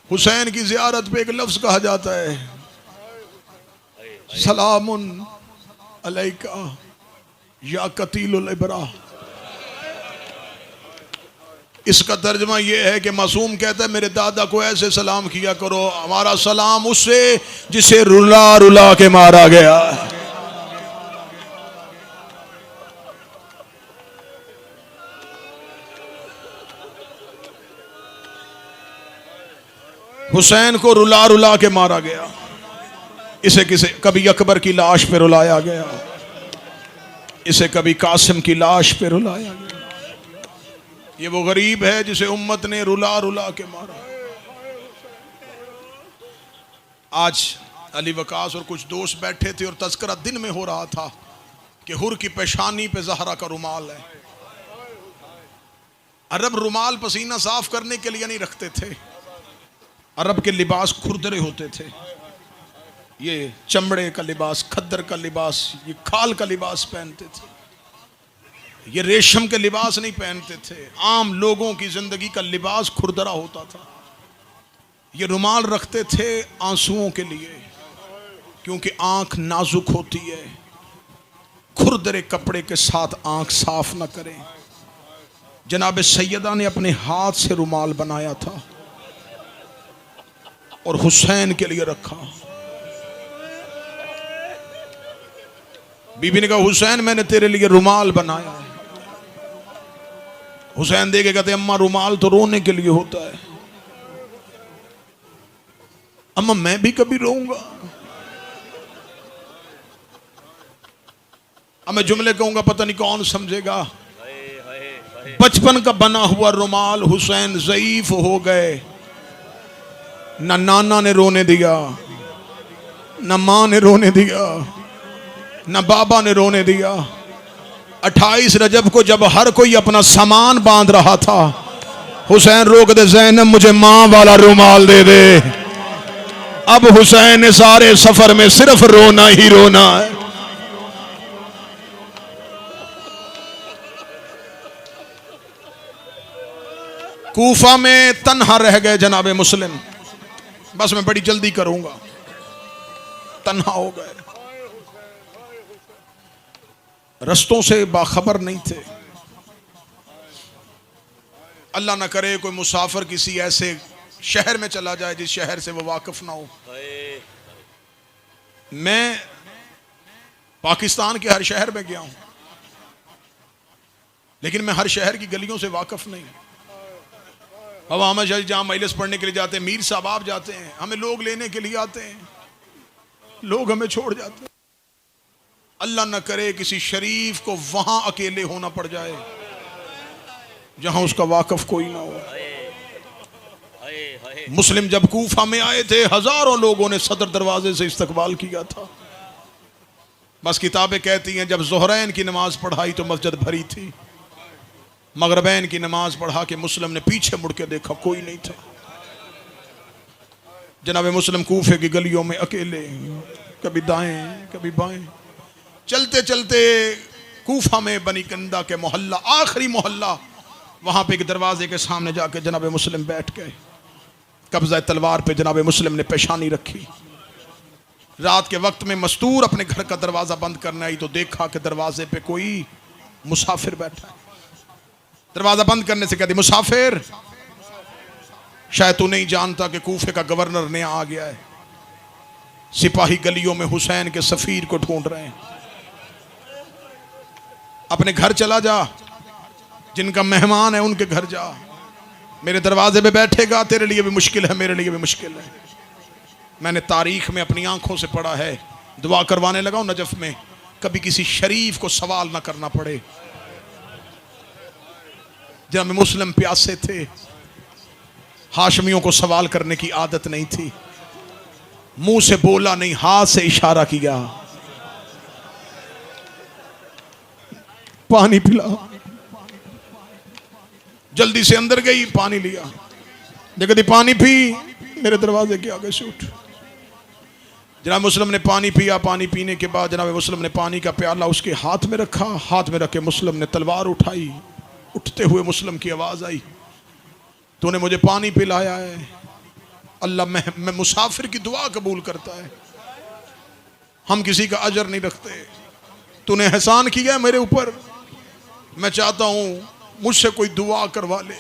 हुसैन की ज़ियारत पे एक लफ्ज कहा जाता है, सलामुन अलैका या कतीलुल इबरा। इसका तर्जमा यह है कि मासूम कहता है, मेरे दादा को ऐसे सलाम किया करो, हमारा सलाम उससे जिसे रुला रुला के मारा गया। हुसैन को रुला रुला के मारा गया। इसे किसे कभी अकबर की लाश पे रुलाया गया, इसे कभी कासिम की लाश पे रुलाया गया। ये वो गरीब है जिसे उम्मत ने रुला रुला के मारा। आज अली वकास और कुछ दोस्त बैठे थे और तज़किरा दिन में हो रहा था कि हुर की पेशानी पे ज़हरा का रुमाल है। अरब रुमाल पसीना साफ करने के लिए नहीं रखते थे, अरब के लिबास खुरदरे होते थे। ये चमड़े का लिबास, खद्दर का लिबास, ये खाल का लिबास पहनते थे, ये रेशम के लिबास नहीं पहनते थे। आम लोगों की जिंदगी का लिबास खुरदरा होता था। ये रुमाल रखते थे आंसुओं के लिए, क्योंकि आंख नाजुक होती है, खुरदरे कपड़े के साथ आंख साफ न करें। जनाब सैयदा ने अपने हाथ से रुमाल बनाया था और हुसैन के लिए रखा। बीबी ने कहा, हुसैन मैंने तेरे लिए रुमाल बनाया है। हुसैन देखे कहते, अम्मा रुमाल तो रोने के लिए होता है। अम्मा मैं भी कभी रोऊंगा? अब मैं जुमले कहूंगा पता नहीं कौन समझेगा। बचपन का बना हुआ रुमाल, हुसैन ज़ईफ हो गए, ना नाना ने रोने दिया, ना माँ ने रोने दिया, ना बाबा ने रोने दिया। 28 रजब को जब हर कोई अपना सामान बांध रहा था, हुसैन रोक दे, ज़ैनब मुझे माँ वाला रुमाल दे दे। अब हुसैन ने सारे सफर में सिर्फ रोना ही रोना है। कूफा में तन्हा रह गए जनाबे मुस्लिम, बस मैं बड़ी जल्दी करूंगा। तन्हा हो गए, रस्तों से बाखबर नहीं थे। अल्लाह ना करे कोई मुसाफिर किसी ऐसे शहर में चला जाए जिस शहर से वो वाकिफ ना हो। मैं पाकिस्तान के हर शहर में गया हूं, लेकिन मैं हर शहर की गलियों से वाकिफ नहीं। अब हम जहाँ मजलिस पढ़ने के लिए जाते हैं, मीर साहब आप जाते हैं, हमें लोग लेने के लिए आते हैं, लोग हमें छोड़ जाते हैं। अल्लाह न करे किसी शरीफ को वहां अकेले होना पड़ जाए जहां उसका वाकफ कोई ना हो। मुस्लिम जब कूफा में आए थे, हजारों लोगों ने सदर दरवाजे से इस्तकबाल किया था। बस किताबें कहती हैं जब ज़ोहरैन की नमाज पढ़ाई तो मस्जिद भरी थी, मगरबैन की नमाज पढ़ा के मुस्लिम ने पीछे मुड़ के देखा, कोई नहीं था। जनाब मुस्लिम कूफे की गलियों में अकेले, कभी दाएं कभी बाएं, चलते चलते कूफा में बनी कंदा के मोहल्ला, आखिरी मोहल्ला, वहां पे एक दरवाजे के सामने जाके जनाब मुस्लिम बैठ गए। कब्जा तलवार पे जनाब मुस्लिम ने पेशानी रखी। रात के वक्त में मस्तूर अपने घर का दरवाजा बंद करने आई तो देखा कि दरवाजे पे कोई मुसाफिर बैठा है। दरवाजा बंद करने से कहती, मुसाफिर, शायद तू नहीं जानता कि कूफे का गवर्नर नया आ गया है। सिपाही गलियों में हुसैन के सफीर को ढूंढ रहे हैं। अपने घर चला जा, जिनका मेहमान है उनके घर जा। मेरे दरवाजे पे बैठेगा, तेरे लिए भी मुश्किल है, मेरे लिए भी मुश्किल है। मैंने तारीख में अपनी आंखों से पढ़ा है, दुआ करवाने लगा हूं नजफ में, कभी किसी शरीफ को सवाल ना करना पड़े। जब में मुस्लिम प्यासे थे, हाशमियों को सवाल करने की आदत नहीं थी। मुंह से बोला नहीं, हाथ से इशारा किया, पानी पिला। जल्दी से अंदर गई, पानी लिया, देखती पानी पी, मेरे दरवाजे के आगे शूट। जनाब मुस्लिम ने पानी पिया। पानी पीने के बाद जनाब मुस्लिम ने पानी का प्याला उसके हाथ में रखा। हाथ में रख के मुस्लिम ने तलवार उठाई। उठते हुए मुस्लिम की आवाज आई, तूने मुझे पानी पिलाया है, अल्लाह मैं मुसाफिर की दुआ कबूल करता है, हम किसी का अजर नहीं रखते। तूने एहसान किया है मेरे ऊपर, मैं चाहता हूं मुझसे कोई दुआ करवा ले।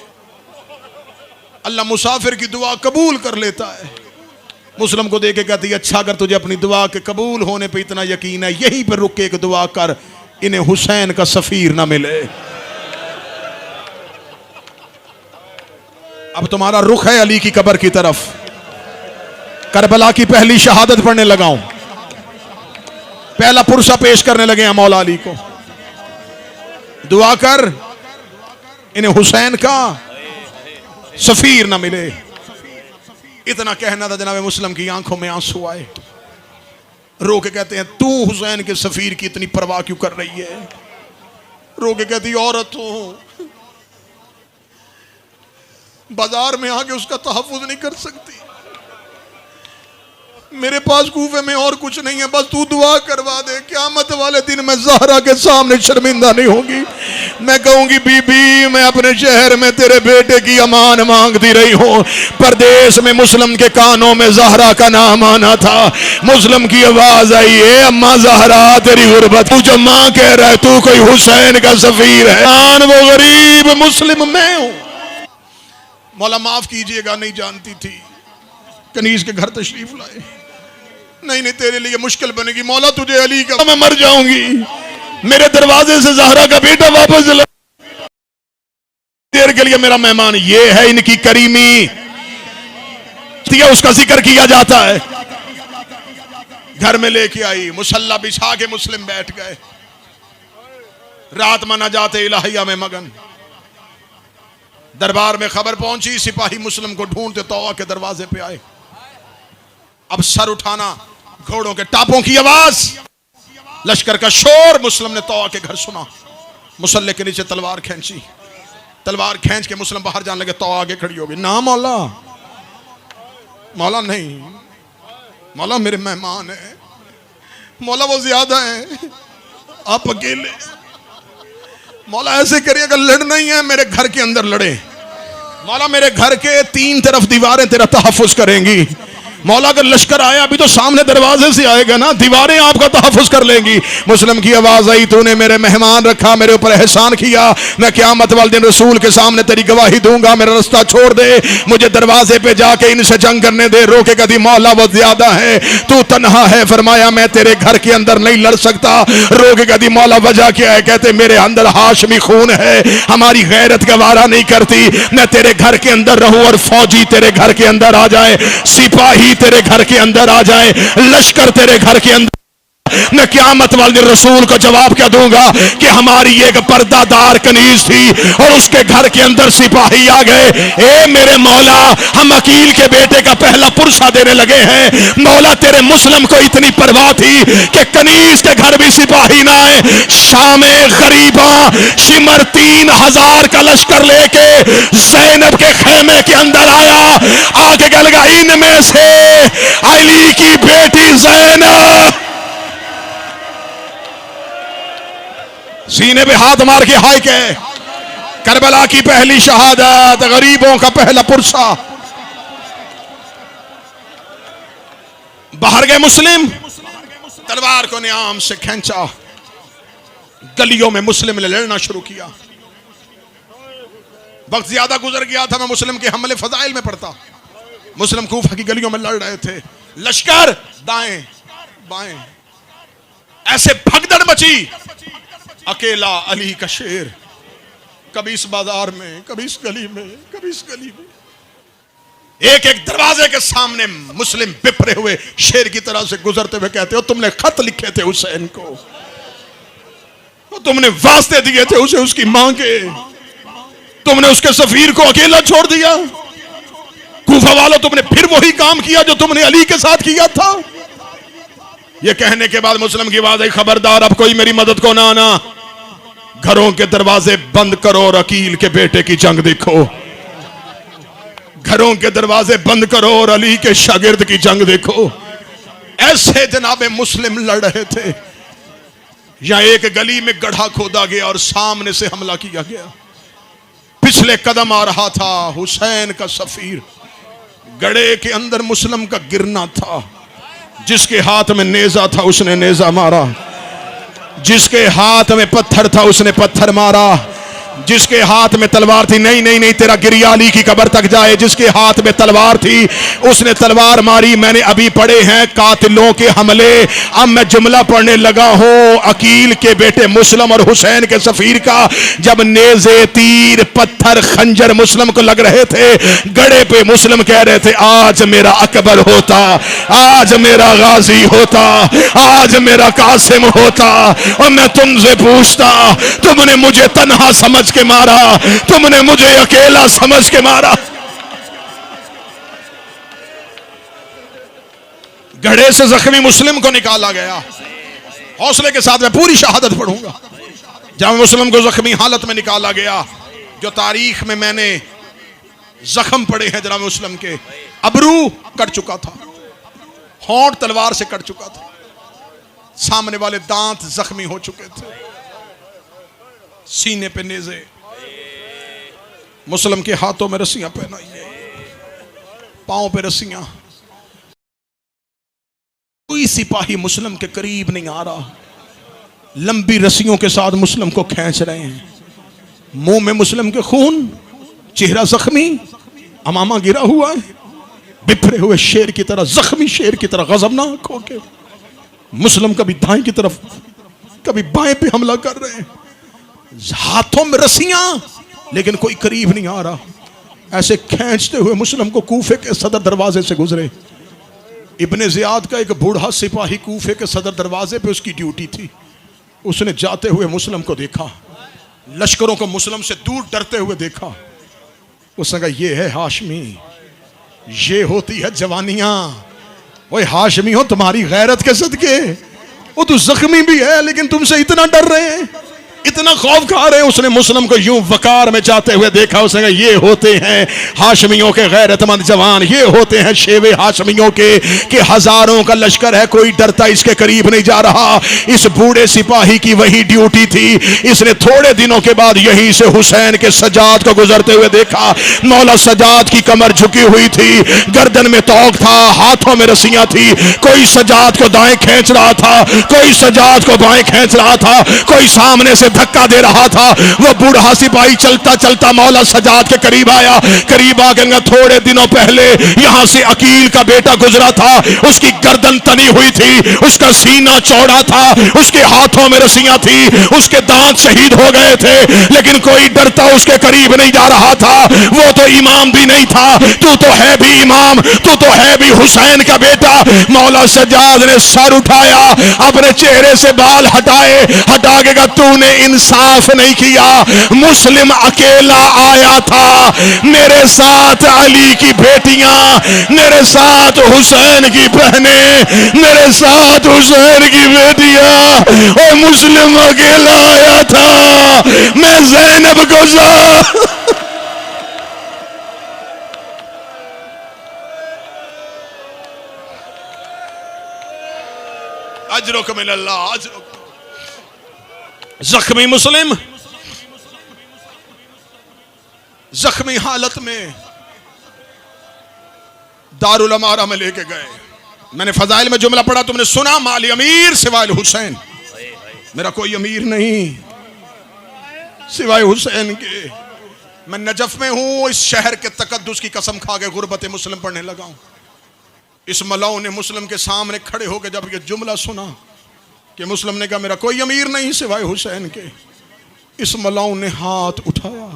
अल्लाह मुसाफिर की दुआ कबूल कर लेता है। मुस्लिम को देख के कहती है, अच्छा अगर तुझे अपनी दुआ के कबूल होने पे इतना यकीन है, यहीं पर रुक के एक दुआ कर, इन्हें हुसैन का सफीर ना मिले। अब तुम्हारा रुख है अली की कब्र की तरफ, करबला की पहली शहादत पढ़ने लगा हूं, पहला पुरसा पेश करने लगे हैं मौला अली को। दुआ कर इन्हें हुसैन का सफीर ना मिले। इतना कहना था जनाब मुस्लिम की आंखों में आंसू आए, रो के कहते हैं तू हुसैन के सफीर की इतनी परवाह क्यों कर रही है? रो के कहती औरत हूं, बाजार में आके उसका तहफ्फुज नहीं कर सकती, मेरे पास कूफे में और कुछ नहीं है, बस तू दुआ करवा दे, क़यामत वाले दिन मैं ज़हरा के सामने शर्मिंदा नहीं होगी। मैं कहूंगी बीबी मैं अपने शहर में तेरे बेटे की अमान मांगती रही हूं, परदेश में मुस्लिम के कानों में ज़हरा का नाम आना था, मुस्लिम की आवाज आई है अम्मा ज़हरा तेरी गुर्बत, तू जो मां कह रहा है तू कोई हुसैन का सफीर है, वो गरीब मुस्लिम मैं हूं। मौला माफ कीजिएगा, नहीं जानती थी, कनीज के घर तशरीफ लाए, नहीं तेरे लिए मुश्किल बनेगी मौला, तुझे अली का, मैं मर जाऊंगी, मेरे दरवाजे से ज़हरा का बेटा वापस चला, देर के लिए मेरा मेहमान। ये है इनकी करीमी, उसका जिक्र किया जाता है। घर में लेके आई, मुसल्ला बिछा के मुस्लिम बैठ गए, रात मना जाते इलाहिया में मगन। दरबार में खबर पहुंची, सिपाही मुस्लिम को ढूंढते तौबा के दरवाजे पे आए। अब सर उठाना, घोड़ों के टापों की आवाज, लश्कर का शोर, मुस्लिम ने तौबा के घर सुना, मुसल्ले के नीचे तलवार खींची, तलवार खींच के मुस्लिम बाहर जाने लगे, तौबा आगे खड़ी होगी, ना मौला, मौला नहीं, मौला मेरे मेहमान है, मौला वो ज्यादा है, आप अकेले, मौला ऐसे करिए अगर लड़ना ही है मेरे घर के अंदर लड़े, मौला मेरे घर के 3 तरफ दीवारें तेरा तहफ्फुज करेंगी, मौला अगर लश्कर आया अभी तो सामने दरवाजे से आएगा ना, दीवारें आपका तहफ्फुज कर लेंगी। मुस्लिम की आवाज आई तूने मेरे मेहमान रखा, मेरे ऊपर एहसान किया, मैं क़यामत वाले दिन रसूल के सामने तेरी गवाही दूंगा, मेरा रास्ता छोड़ दे, मुझे दरवाजे पे जाके इनसे जंग करने दे। रोके कभी मौला वो ज्यादा है, तू तन्हा है, फरमाया मैं तेरे घर के अंदर नहीं लड़ सकता। रोके कभी मौला वजह क्या है? कहते मेरे अंदर हाशमी खून है, हमारी गैरत गवारा नहीं करती मैं तेरे घर के अंदर रहूं और फौजी तेरे घर के अंदर आ जाए, सिपाही तेरे घर के अंदर आ जाए, लश्कर तेरे घर के अंदर, मैं क़यामत वाले दिन रसूल को जवाब क्या दूंगा कि हमारी एक पर्दादार कनीज थी और उसके घर के अंदर सिपाही आ गए। ए मेरे मौला, हम अकील के बेटे का पहला पुरसा देने लगे हैं, मौला तेरे मुस्लिम को इतनी परवाह थी कि कनीज के घर भी सिपाही ना आए। शामे गरीबा शिमर 3000 का लश्कर लेके ज़ैनब के खेमे के अंदर आया, आगे गल गया इनमें से अली की बेटी ज़ैनब, सीने पे हाथ मार के हाय के करबला की पहली शहादत, गरीबों का पहला पुरसा। बाहर गए मुस्लिम, तलवार को नियाम से खींचा, गलियों में मुस्लिम ने लड़ना शुरू किया। वक्त ज्यादा गुजर गया था, मैं मुस्लिम के हमले फजाइल में पढ़ता। मुस्लिम कूफा की गलियों में लड़ रहे थे, लश्कर दाएं बाएं, ऐसे भगदड़ मची, अकेला अली का शेर, कभी इस बाजार में, कभी इस गली में, कभी इस गली में, एक एक दरवाजे के सामने मुस्लिम बिपरे हुए शेर की तरह से गुजरते हुए कहते हो तुमने खत लिखे थे हुसैन को, तुमने वास्ते दिए थे उसे उसकी मां के, तुमने उसके सफीर को अकेला छोड़ दिया, कूफा वालों तुमने फिर वही काम किया जो तुमने अली के साथ किया था। यह कहने के बाद मुस्लिम की आवाज आई खबरदार अब कोई मेरी मदद को ना आना, घरों के दरवाजे बंद करो और अकील के बेटे की जंग देखो, घरों के दरवाजे बंद करो और अली के शागिर्द की जंग देखो। ऐसे जनाबे मुस्लिम लड़ रहे थे, या एक गली में गड्ढा खोदा गया और सामने से हमला किया गया, पिछले कदम आ रहा था हुसैन का सफीर, गड्ढे के अंदर मुस्लिम का गिरना था, जिसके हाथ में नेजा था उसने नेजा मारा, जिसके हाथ में पत्थर था उसने पत्थर मारा, जिसके हाथ में तलवार थी, नहीं नहीं नहीं, तेरा गिरियाली की कब्र तक जाए, जिसके हाथ में तलवार थी उसने तलवार मारी। मैंने अभी पढ़े हैं कातिलों के हमले। अब मैं जुमला पढ़ने लगा हूं अकील के बेटे मुस्लिम और हुसैन के सफीर का। जब नेज़े, तीर, पत्थर, खंजर मुस्लिम को लग रहे थे, गड़े पे मुस्लिम कह रहे थे आज मेरा अकबर होता, आज मेरा गाजी होता, आज मेरा कासिम होता। और मैं तुमसे पूछता, तुमने मुझे तन्हा समझ के मारा, तुमने मुझे अकेला समझ के मारा। गढ़े से जख्मी मुस्लिम को निकाला गया। हौसले के साथ मैं पूरी शहादत पढ़ूंगा। जब मुस्लिम को जख्मी हालत में निकाला गया, जो तारीख में मैंने जख्म पड़े हैं जनाब मुस्लिम के, अबरू कट चुका था, होंठ तलवार से कट चुका था, सामने वाले दांत जख्मी हो चुके थे, सीने पे नेज़े, मुस्लिम के हाथों में रस्सियां पहनाई, पांव पे रस्सियां। कोई सिपाही मुस्लिम के करीब नहीं आ रहा। लंबी रस्सियों के साथ मुस्लिम को खींच रहे हैं, मुंह में मुस्लिम के खून, चेहरा जख्मी, अमामा गिरा हुआ है, बिखरे हुए शेर की तरह, जख्मी शेर की तरह गजबनाक होके मुस्लिम कभी दाएं की तरफ कभी बाएं पे हमला कर रहे हैं, हाथों में रस्सियां, लेकिन कोई करीब नहीं आ रहा। ऐसे खींचते हुए मुस्लिम को कूफे के सदर दरवाजे से गुजरे। इब्ने ज़ियाद का एक बूढ़ा सिपाही कूफे के सदर दरवाजे पे उसकी ड्यूटी थी। उसने जाते हुए मुस्लिम को देखा, लश्करों को मुस्लिम से दूर डरते हुए देखा। उसने कहा ये है हाशमी, ये होती है जवानियां। वो हाशमी हो तुम्हारी गैरत के सदके, वो तो जख्मी भी है लेकिन तुमसे इतना डर रहे हैं, इतना खौफ खा रहे हैं। उसने मुस्लिम को यूं वकार में जाते हुए देखा। उसने कहा ये होते हैं हाशमियों के गैरतमंद जवान, ये होते हैं शेवे हाशमियों के, कि हजारों का लश्कर है, कोई डरता इसके करीब नहीं जा रहा। इस बूढ़े सिपाही की वही ड्यूटी थी। इसने थोड़े दिनों के बाद यहीं से हुसैन के सजाद को गुजरते हुए देखा। मौला सजाद की कमर झुकी हुई थी, गर्दन में तौक था, हाथों में रस्सियां थी। कोई सजाद को दाएं खींच रहा था, कोई सजाद को बाएं खींच रहा था, कोई सामने से धक्का दे रहा था। वो बूढ़ा सिपाही चलता चलता मौला सजाद के करीब आया। करीब आकर थोड़े दिनों पहले यहां से अकील का बेटा गुजरा था, उसकी गर्दन तनी हुई थी, उसका सीना चौड़ा था, उसके हाथों में रस्सियां थी, उसके दांत शहीद हो गए थे, लेकिन कोई डरता उसके करीब नहीं जा रहा था। वो तो इमाम भी नहीं था, तू तो है भी इमाम, तू तो है भी हुसैन का बेटा। मौला सजाद ने सर उठाया, अपने चेहरे से बाल हटाए, हटा के कहा तूने इंसाफ नहीं किया। मुस्लिम अकेला आया था, मेरे साथ अली की बेटियां, मेरे साथ हुसैन की बहनें, मेरे साथ हुसैन की बेटियां, और मुस्लिम अकेला आया था। मैं ज़ैनब को अजरुक मिनल्लाह, अजरुक। जख्मी मुस्लिम जख्मी हालत में दारुल अमारा में लेके गए। मैंने फजाइल में जुमला पढ़ा, तुमने सुना, माली अमीर सिवाय हुसैन, मेरा कोई अमीर नहीं सिवाय हुसैन के। मैं नजफ में हूं, इस शहर के तकद्दुस की कसम खा के गुर्बत मुस्लिम पढ़ने लगा हूं। इस मलाऊ ने मुस्लिम के सामने खड़े होकर जब ये जुमला सुना कि मुस्लिम ने कहा मेरा कोई अमीर नहीं सिवाय हुसैन के, इस मलाऊ ने हाथ उठाया,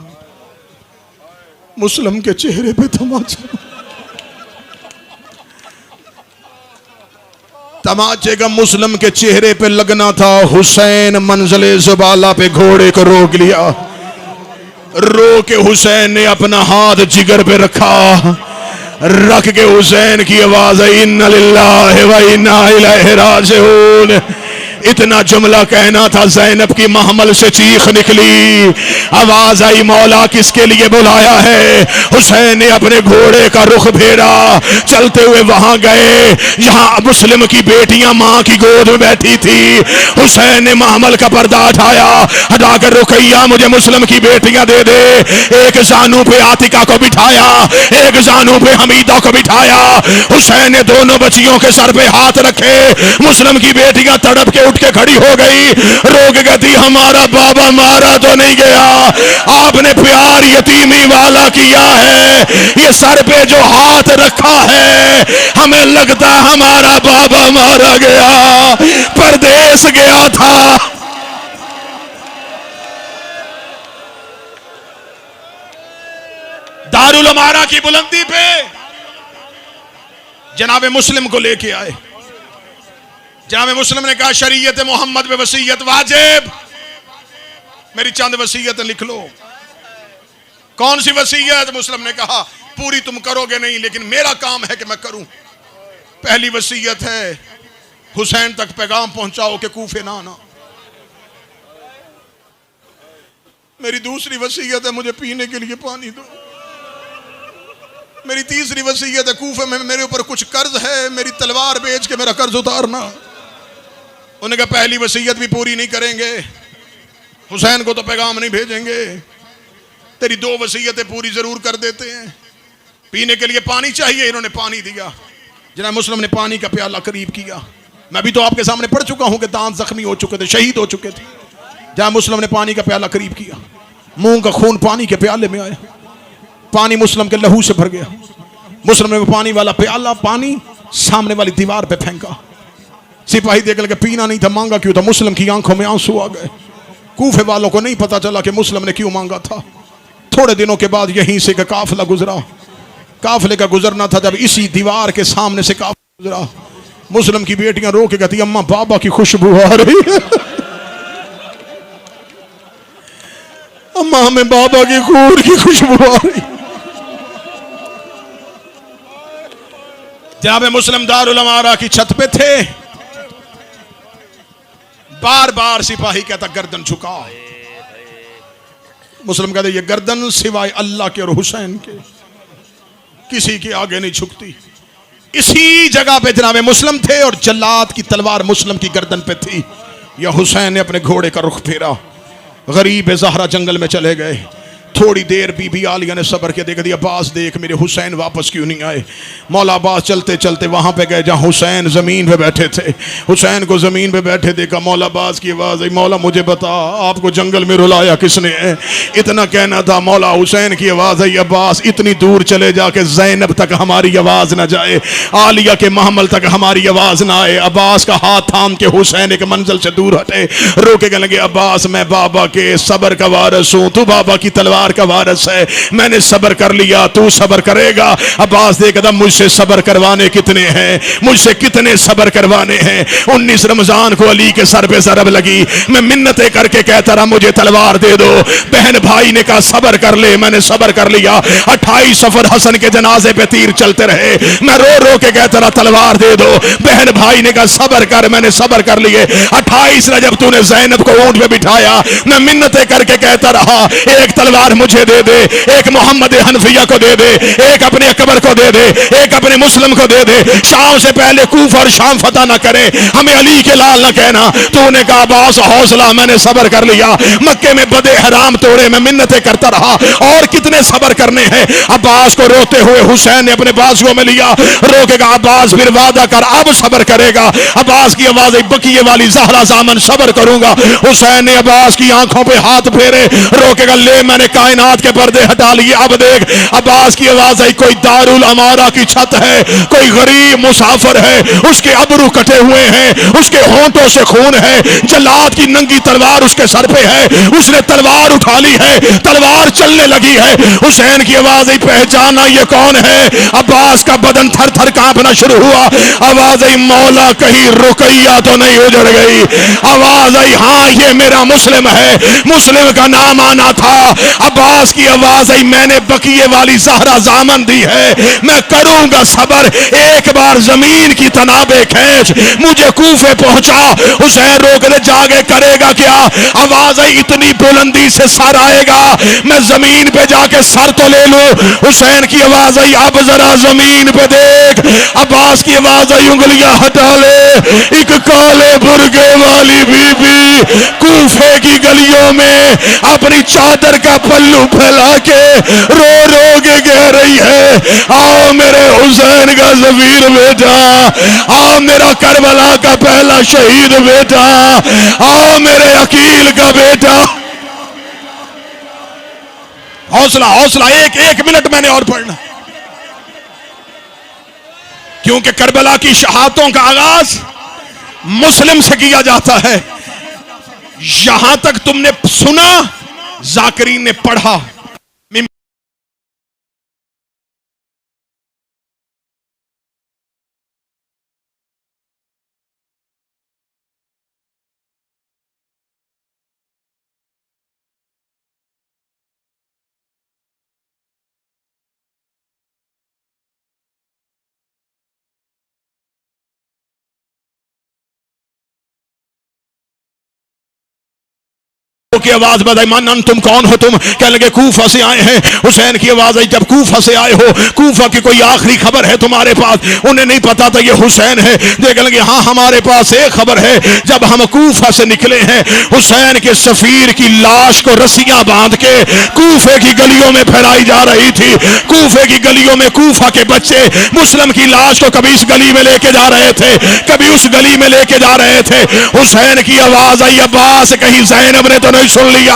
मुस्लिम के चेहरे पे तमाचा, तमाचे का मुस्लिम के चेहरे पे लगना था। हुसैन मंजिले ज़ुबाला पे घोड़े को रोक लिया, रो के हुसैन ने अपना हाथ जिगर पे रखा, रख के हुसैन की आवाज आई इन्ना लिल्लाहि व इन्ना इलैहि राजिऊन। इतना जुमला कहना था, ज़ैनब की महमल से चीख निकली, आवाज आई मौला किसके लिए बुलाया है। हुसैन ने अपने घोड़े का रुख फेरा, चलते हुए वहां गए जहां मुस्लिम की बेटियां मां की गोद में बैठी थी। हुसैन ने महमल का पर्दा हटाया, हटाकर रुकैया मुझे मुस्लिम की बेटियां दे दे। एक जानू पे आतिका को बिठाया, एक जानू पे हमीदा को बिठाया। हुसैन ने दोनों बच्चियों के सर पे हाथ रखे, मुस्लिम की बेटियां तड़प के उठ के खड़ी हो गई, रो के कहती हमारा बाबा मारा तो नहीं गया, आपने प्यार यतीमी वाला किया है, ये सर पे जो हाथ रखा है हमें लगता हमारा बाबा मारा गया, परदेश गया था। दारुल अमारा की बुलंदी पे जनाब मुस्लिम को लेके आए। जनाब मुस्लिम ने कहा शरीयत मोहम्मद में वसीयत वाजिब, मेरी चंद वसीयत लिख लो। कौन सी वसीयत? मुस्लिम ने कहा पूरी तुम करोगे नहीं, लेकिन मेरा काम है कि मैं करूं। पहली वसीयत है हुसैन तक पैगाम पहुंचाओ कि कूफे ना आना। मेरी दूसरी वसीयत है मुझे पीने के लिए पानी दो। मेरी तीसरी वसीयत है कूफे में मेरे ऊपर कुछ कर्ज है, मेरी तलवार बेच के मेरा कर्ज उतारना। उन्होंने कहा पहली वसीयत भी पूरी नहीं करेंगे, हुसैन को तो पैगाम नहीं भेजेंगे, तेरी दो वसीयतें पूरी जरूर कर देते हैं। पीने के लिए पानी चाहिए, इन्होंने पानी दिया। जनाब मुस्लिम ने पानी का प्याला करीब किया। मैं भी तो आपके सामने पढ़ चुका हूं कि दांत जख्मी हो चुके थे, शहीद हो चुके थे। जनाब मुस्लिम ने पानी का प्याला करीब किया, मुंह का खून पानी के प्याले में आया, पानी मुस्लिम के लहू से भर गया। मुस्लिम ने पानी वाला प्याला पानी सामने वाली दीवार पे फेंका। सिपाही देख लगे पीना नहीं था, मांगा क्यों था? मुस्लिम की आंखों में आंसू आ गए। कूफे वालों को नहीं पता चला कि मुस्लिम ने क्यों मांगा था। थोड़े दिनों के बाद यहीं से का काफिला गुजरा। काफिले का गुजरना था जब इसी दीवार के सामने से काफिला गुजरा। मुस्लिम की बेटियां रो के कहती अम्मा बाबा की खुशबू आ रही है, अम्मा हमें बाबा की खून की खुशबू आ रही। जनाब मुस्लिम दारुल अमारा की छत पे थे। बार बार सिपाही कहता गर्दन झुका। मुस्लिम कहते ये गर्दन सिवाय अल्लाह के और हुसैन के किसी के आगे नहीं झुकती। इसी जगह पे जनाब मुस्लिम थे और जल्लाद की तलवार मुस्लिम की गर्दन पे थी। या हुसैन ने अपने घोड़े का रुख फेरा, गरीब ज़हरा जंगल में चले गए। थोड़ी देर बीबी आलिया ने सब्र के देखा, अब्बास देख मेरे हुसैन वापस क्यों नहीं आए। मौला अब्बास चलते चलते वहां पे गए जहां हुसैन जमीन पे बैठे थे। हुसैन को जमीन पे बैठे देखा। मौला अब्बास की आवाज आई, मौला मुझे बता आपको जंगल में रुलाया किसने है? इतना कहना था, मौला हुसैन की आवाज आई, अब्बास इतनी दूर चले जाके ज़ैनब तक हमारी आवाज ना जाए, आलिया के महमल तक हमारी आवाज ना आए। अब्बास का हाथ थाम के हुसैन एक मंजिल से दूर हटे, रोके कहने लगे अब्बास मैं बाबा के सब्र का वारिस हूं, तू बाबा की तलवार का वारिस है, मैंने सब्र कर लिया, तू सब्र करेगा। अब्बास देखा मुझसे सब्र करवाने कितने हैं, मुझसे कितने सब्र करवाने हैं। 19 रमजान को अली के सर पे ज़रब लगी। मैं मिन्नतें करके कहता रहा मुझे तलवार दे दो। बहन भाई ने कहा सब्र कर ले, मैंने सब्र कर लिया। 28 सफर हसन के जनाजे पे तीर चलते रहे, मैं रो रो के कहता रहा तलवार दे दो। बहन भाई ने कहा सब्र कर, मैंने सब्र कर लिए। 28 रजब तूने ज़ैनब को ऊंट पे बिठाया, मैं मिन्नतें करके कहता रहा एक तलवार मुझे दे दे, एक मोहम्मद हनफिया को दे दे, एक अपने अकबर को दे दे, एक अपने मुस्लिम को दे दे। शाम से पहले कूफा और शाम फतह ना करे, हमें अली के लाल ना कहना। तूने कहा अब्बास हौसला, मैंने सब्र कर लिया। मक्के में बदे हराम तोड़े, मैं मिन्नतें करता रहा, और कितने सब्र करने हैं। अब्बास को रोते हुए हुसैन ने अपने बाजुओं में लिया, रो के कहा अब्बास फिर वादा कर अब सब्र करेगा। अब्बास की आवाज आई बकिए वाली ज़हरा ज़ामन सब्र करूंगा। हुसैन ने अब्बास की आंखों पे हाथ फेरे, रो के कहा ले मैंने कायनात के पर्दे हटा लिए, अब देख। अब्बास की आवाज आई कोई दारुल अमारा की छत है, कोई गरीब मुसाफिर है, उसके अबरू कटे हुए हैं, उसके होंठों से खून है, जल्लाद की नंगी तलवार उसके सर पे है, उसने तलवार उठा ली है, तलवार चलने लगी है। हुसैन की आवाज आई पहचाना ये कौन है? अब्बास का बदन थर थर कांपना शुरू हुआ। आवाज आई मौला कहीं रुकैया तो नहीं उजड़ गई? आवाज आई हाँ ये मेरा मुस्लिम है, मुस्लिम का नाम आना था। अब्बास की आवाज आई मैंने बकिए वाली ज़हरा ज़ामन दी है, मैं करूंगा सब्र, एक बार जमीन की तनाबे खींच मुझे कूफे पहुंचा। हुसैन रोक दे जागे करेगा क्या? आवाज आई इतनी बुलंदी से सर आएगा, मैं जमीन पे जाके सर तो ले लूं। हुसैन की आवाज आई अब जरा जमीन पे देख। अब्बास की आवाज आई उंगलियां हटा ले। एक काले बुर्गे वाली बीबी कूफे की गलियों में अपनी चादर का पल्लू फैला के रो रो के कह रही है, आओ मेरे हुसैन का ज़फ़ीर बेटा, आओ मेरा करबला का पहला शहीद बेटा, आओ मेरे अकील का बेटा। हौसला हौसला, एक एक मिनट मैंने और पढ़ना, क्योंकि करबला की शहादतों का आगाज मुस्लिम से किया जाता है। यहां तक तुमने सुना, जाकिरीन ने पढ़ा, की आवाज बताई, मन तुम कौन हो? तुम कह लगे कूफा से आए हैं। हुसैन की आवाज आई, जब कूफा से आए हो, कूफा की कोई आखिरी खबर है तुम्हारे पास? उन्हें नहीं पता था ये हुसैन है। देख लगे हाँ हमारे पास एक खबर है, जब हम कूफा से निकले हैं, हुसैन के सफीर की लाश को रस्सियां बांध के कूफे की गलियों में फैलाई जा रही थी। कूफे की गलियों में कूफा के बच्चे मुस्लिम की लाश को कभी इस गली में लेके जा रहे थे, कभी उस गली में लेके जा रहे थे। हुसैन की आवाज आई, अब्बास कहीं ज़ैनब ने तो नहीं सुन लिया?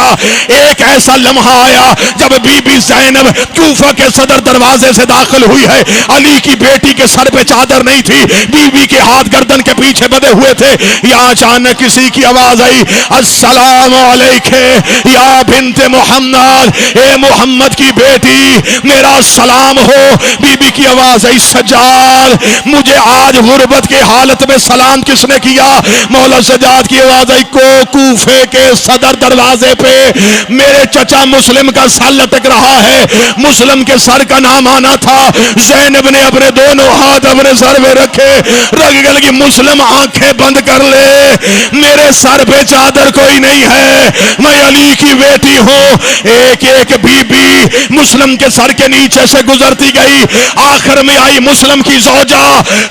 एक ऐसा लम्हा आया जब बीबी ज़ैनब कूफा के सदर दरवाजे से दाखिल हुई है। अली की बेटी के सर पे चादर नहीं थी, बीबी के हाथ गर्दन के पीछे बंधे हुए थे। या अचानक किसी की आवाज आई, अस्सलामु अलैके या बिन्ते मोहम्मद, ए मोहम्मद की बेटी मेरा सलाम हो। बीबी की आवाज आई, सज्जाद मुझे आज गुर्बत के हालत में सलाम किसने किया? मौला सज्जाद की आवाज आई, को कूफे के सदर दरवाजे पे मेरे चचा मुस्लिम का सर लटक रहा है। मुस्लिम के सर का नाम आना था। ज़ैनब ने अपने दोनों हाथ अपने सर में रखे, रख लगी, मुस्लिम आंखें बंद कर ले, मेरे सर पे चादर कोई नहीं है, मैं अली की बेटी हूं। एक एक बीबी मुस्लिम के सर के नीचे से गुजरती गई, आखिर में आई मुस्लिम की ज़ौजा,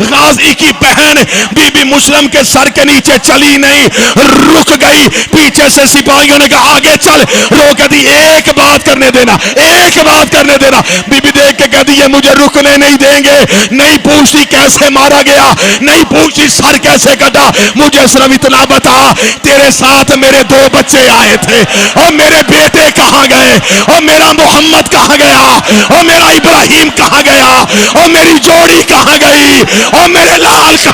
गाजी की बहन। बीबी मुस्लिम के सर के नीचे चली नहीं, रुक गई। पीछे से सिपाहियों ने कहा आगे चल, रोक दी, एक बात करने देना, एक बात करने देना। बीबी देख के कहती है मुझे रुकने नहीं देंगे। नहीं पूछती कैसे मारा गया, नहीं पूछती सर कैसे कटा, मुझे सिर्फ इतना बता, तेरे साथ मेरे दो बच्चे आए थे, और मेरे बेटे कहां गए, और मेरा मोहम्मद कहां गया, और मेरा इब्राहिम कहां गया, और मेरी जोड़ी कहां गई, और मेरे लाल का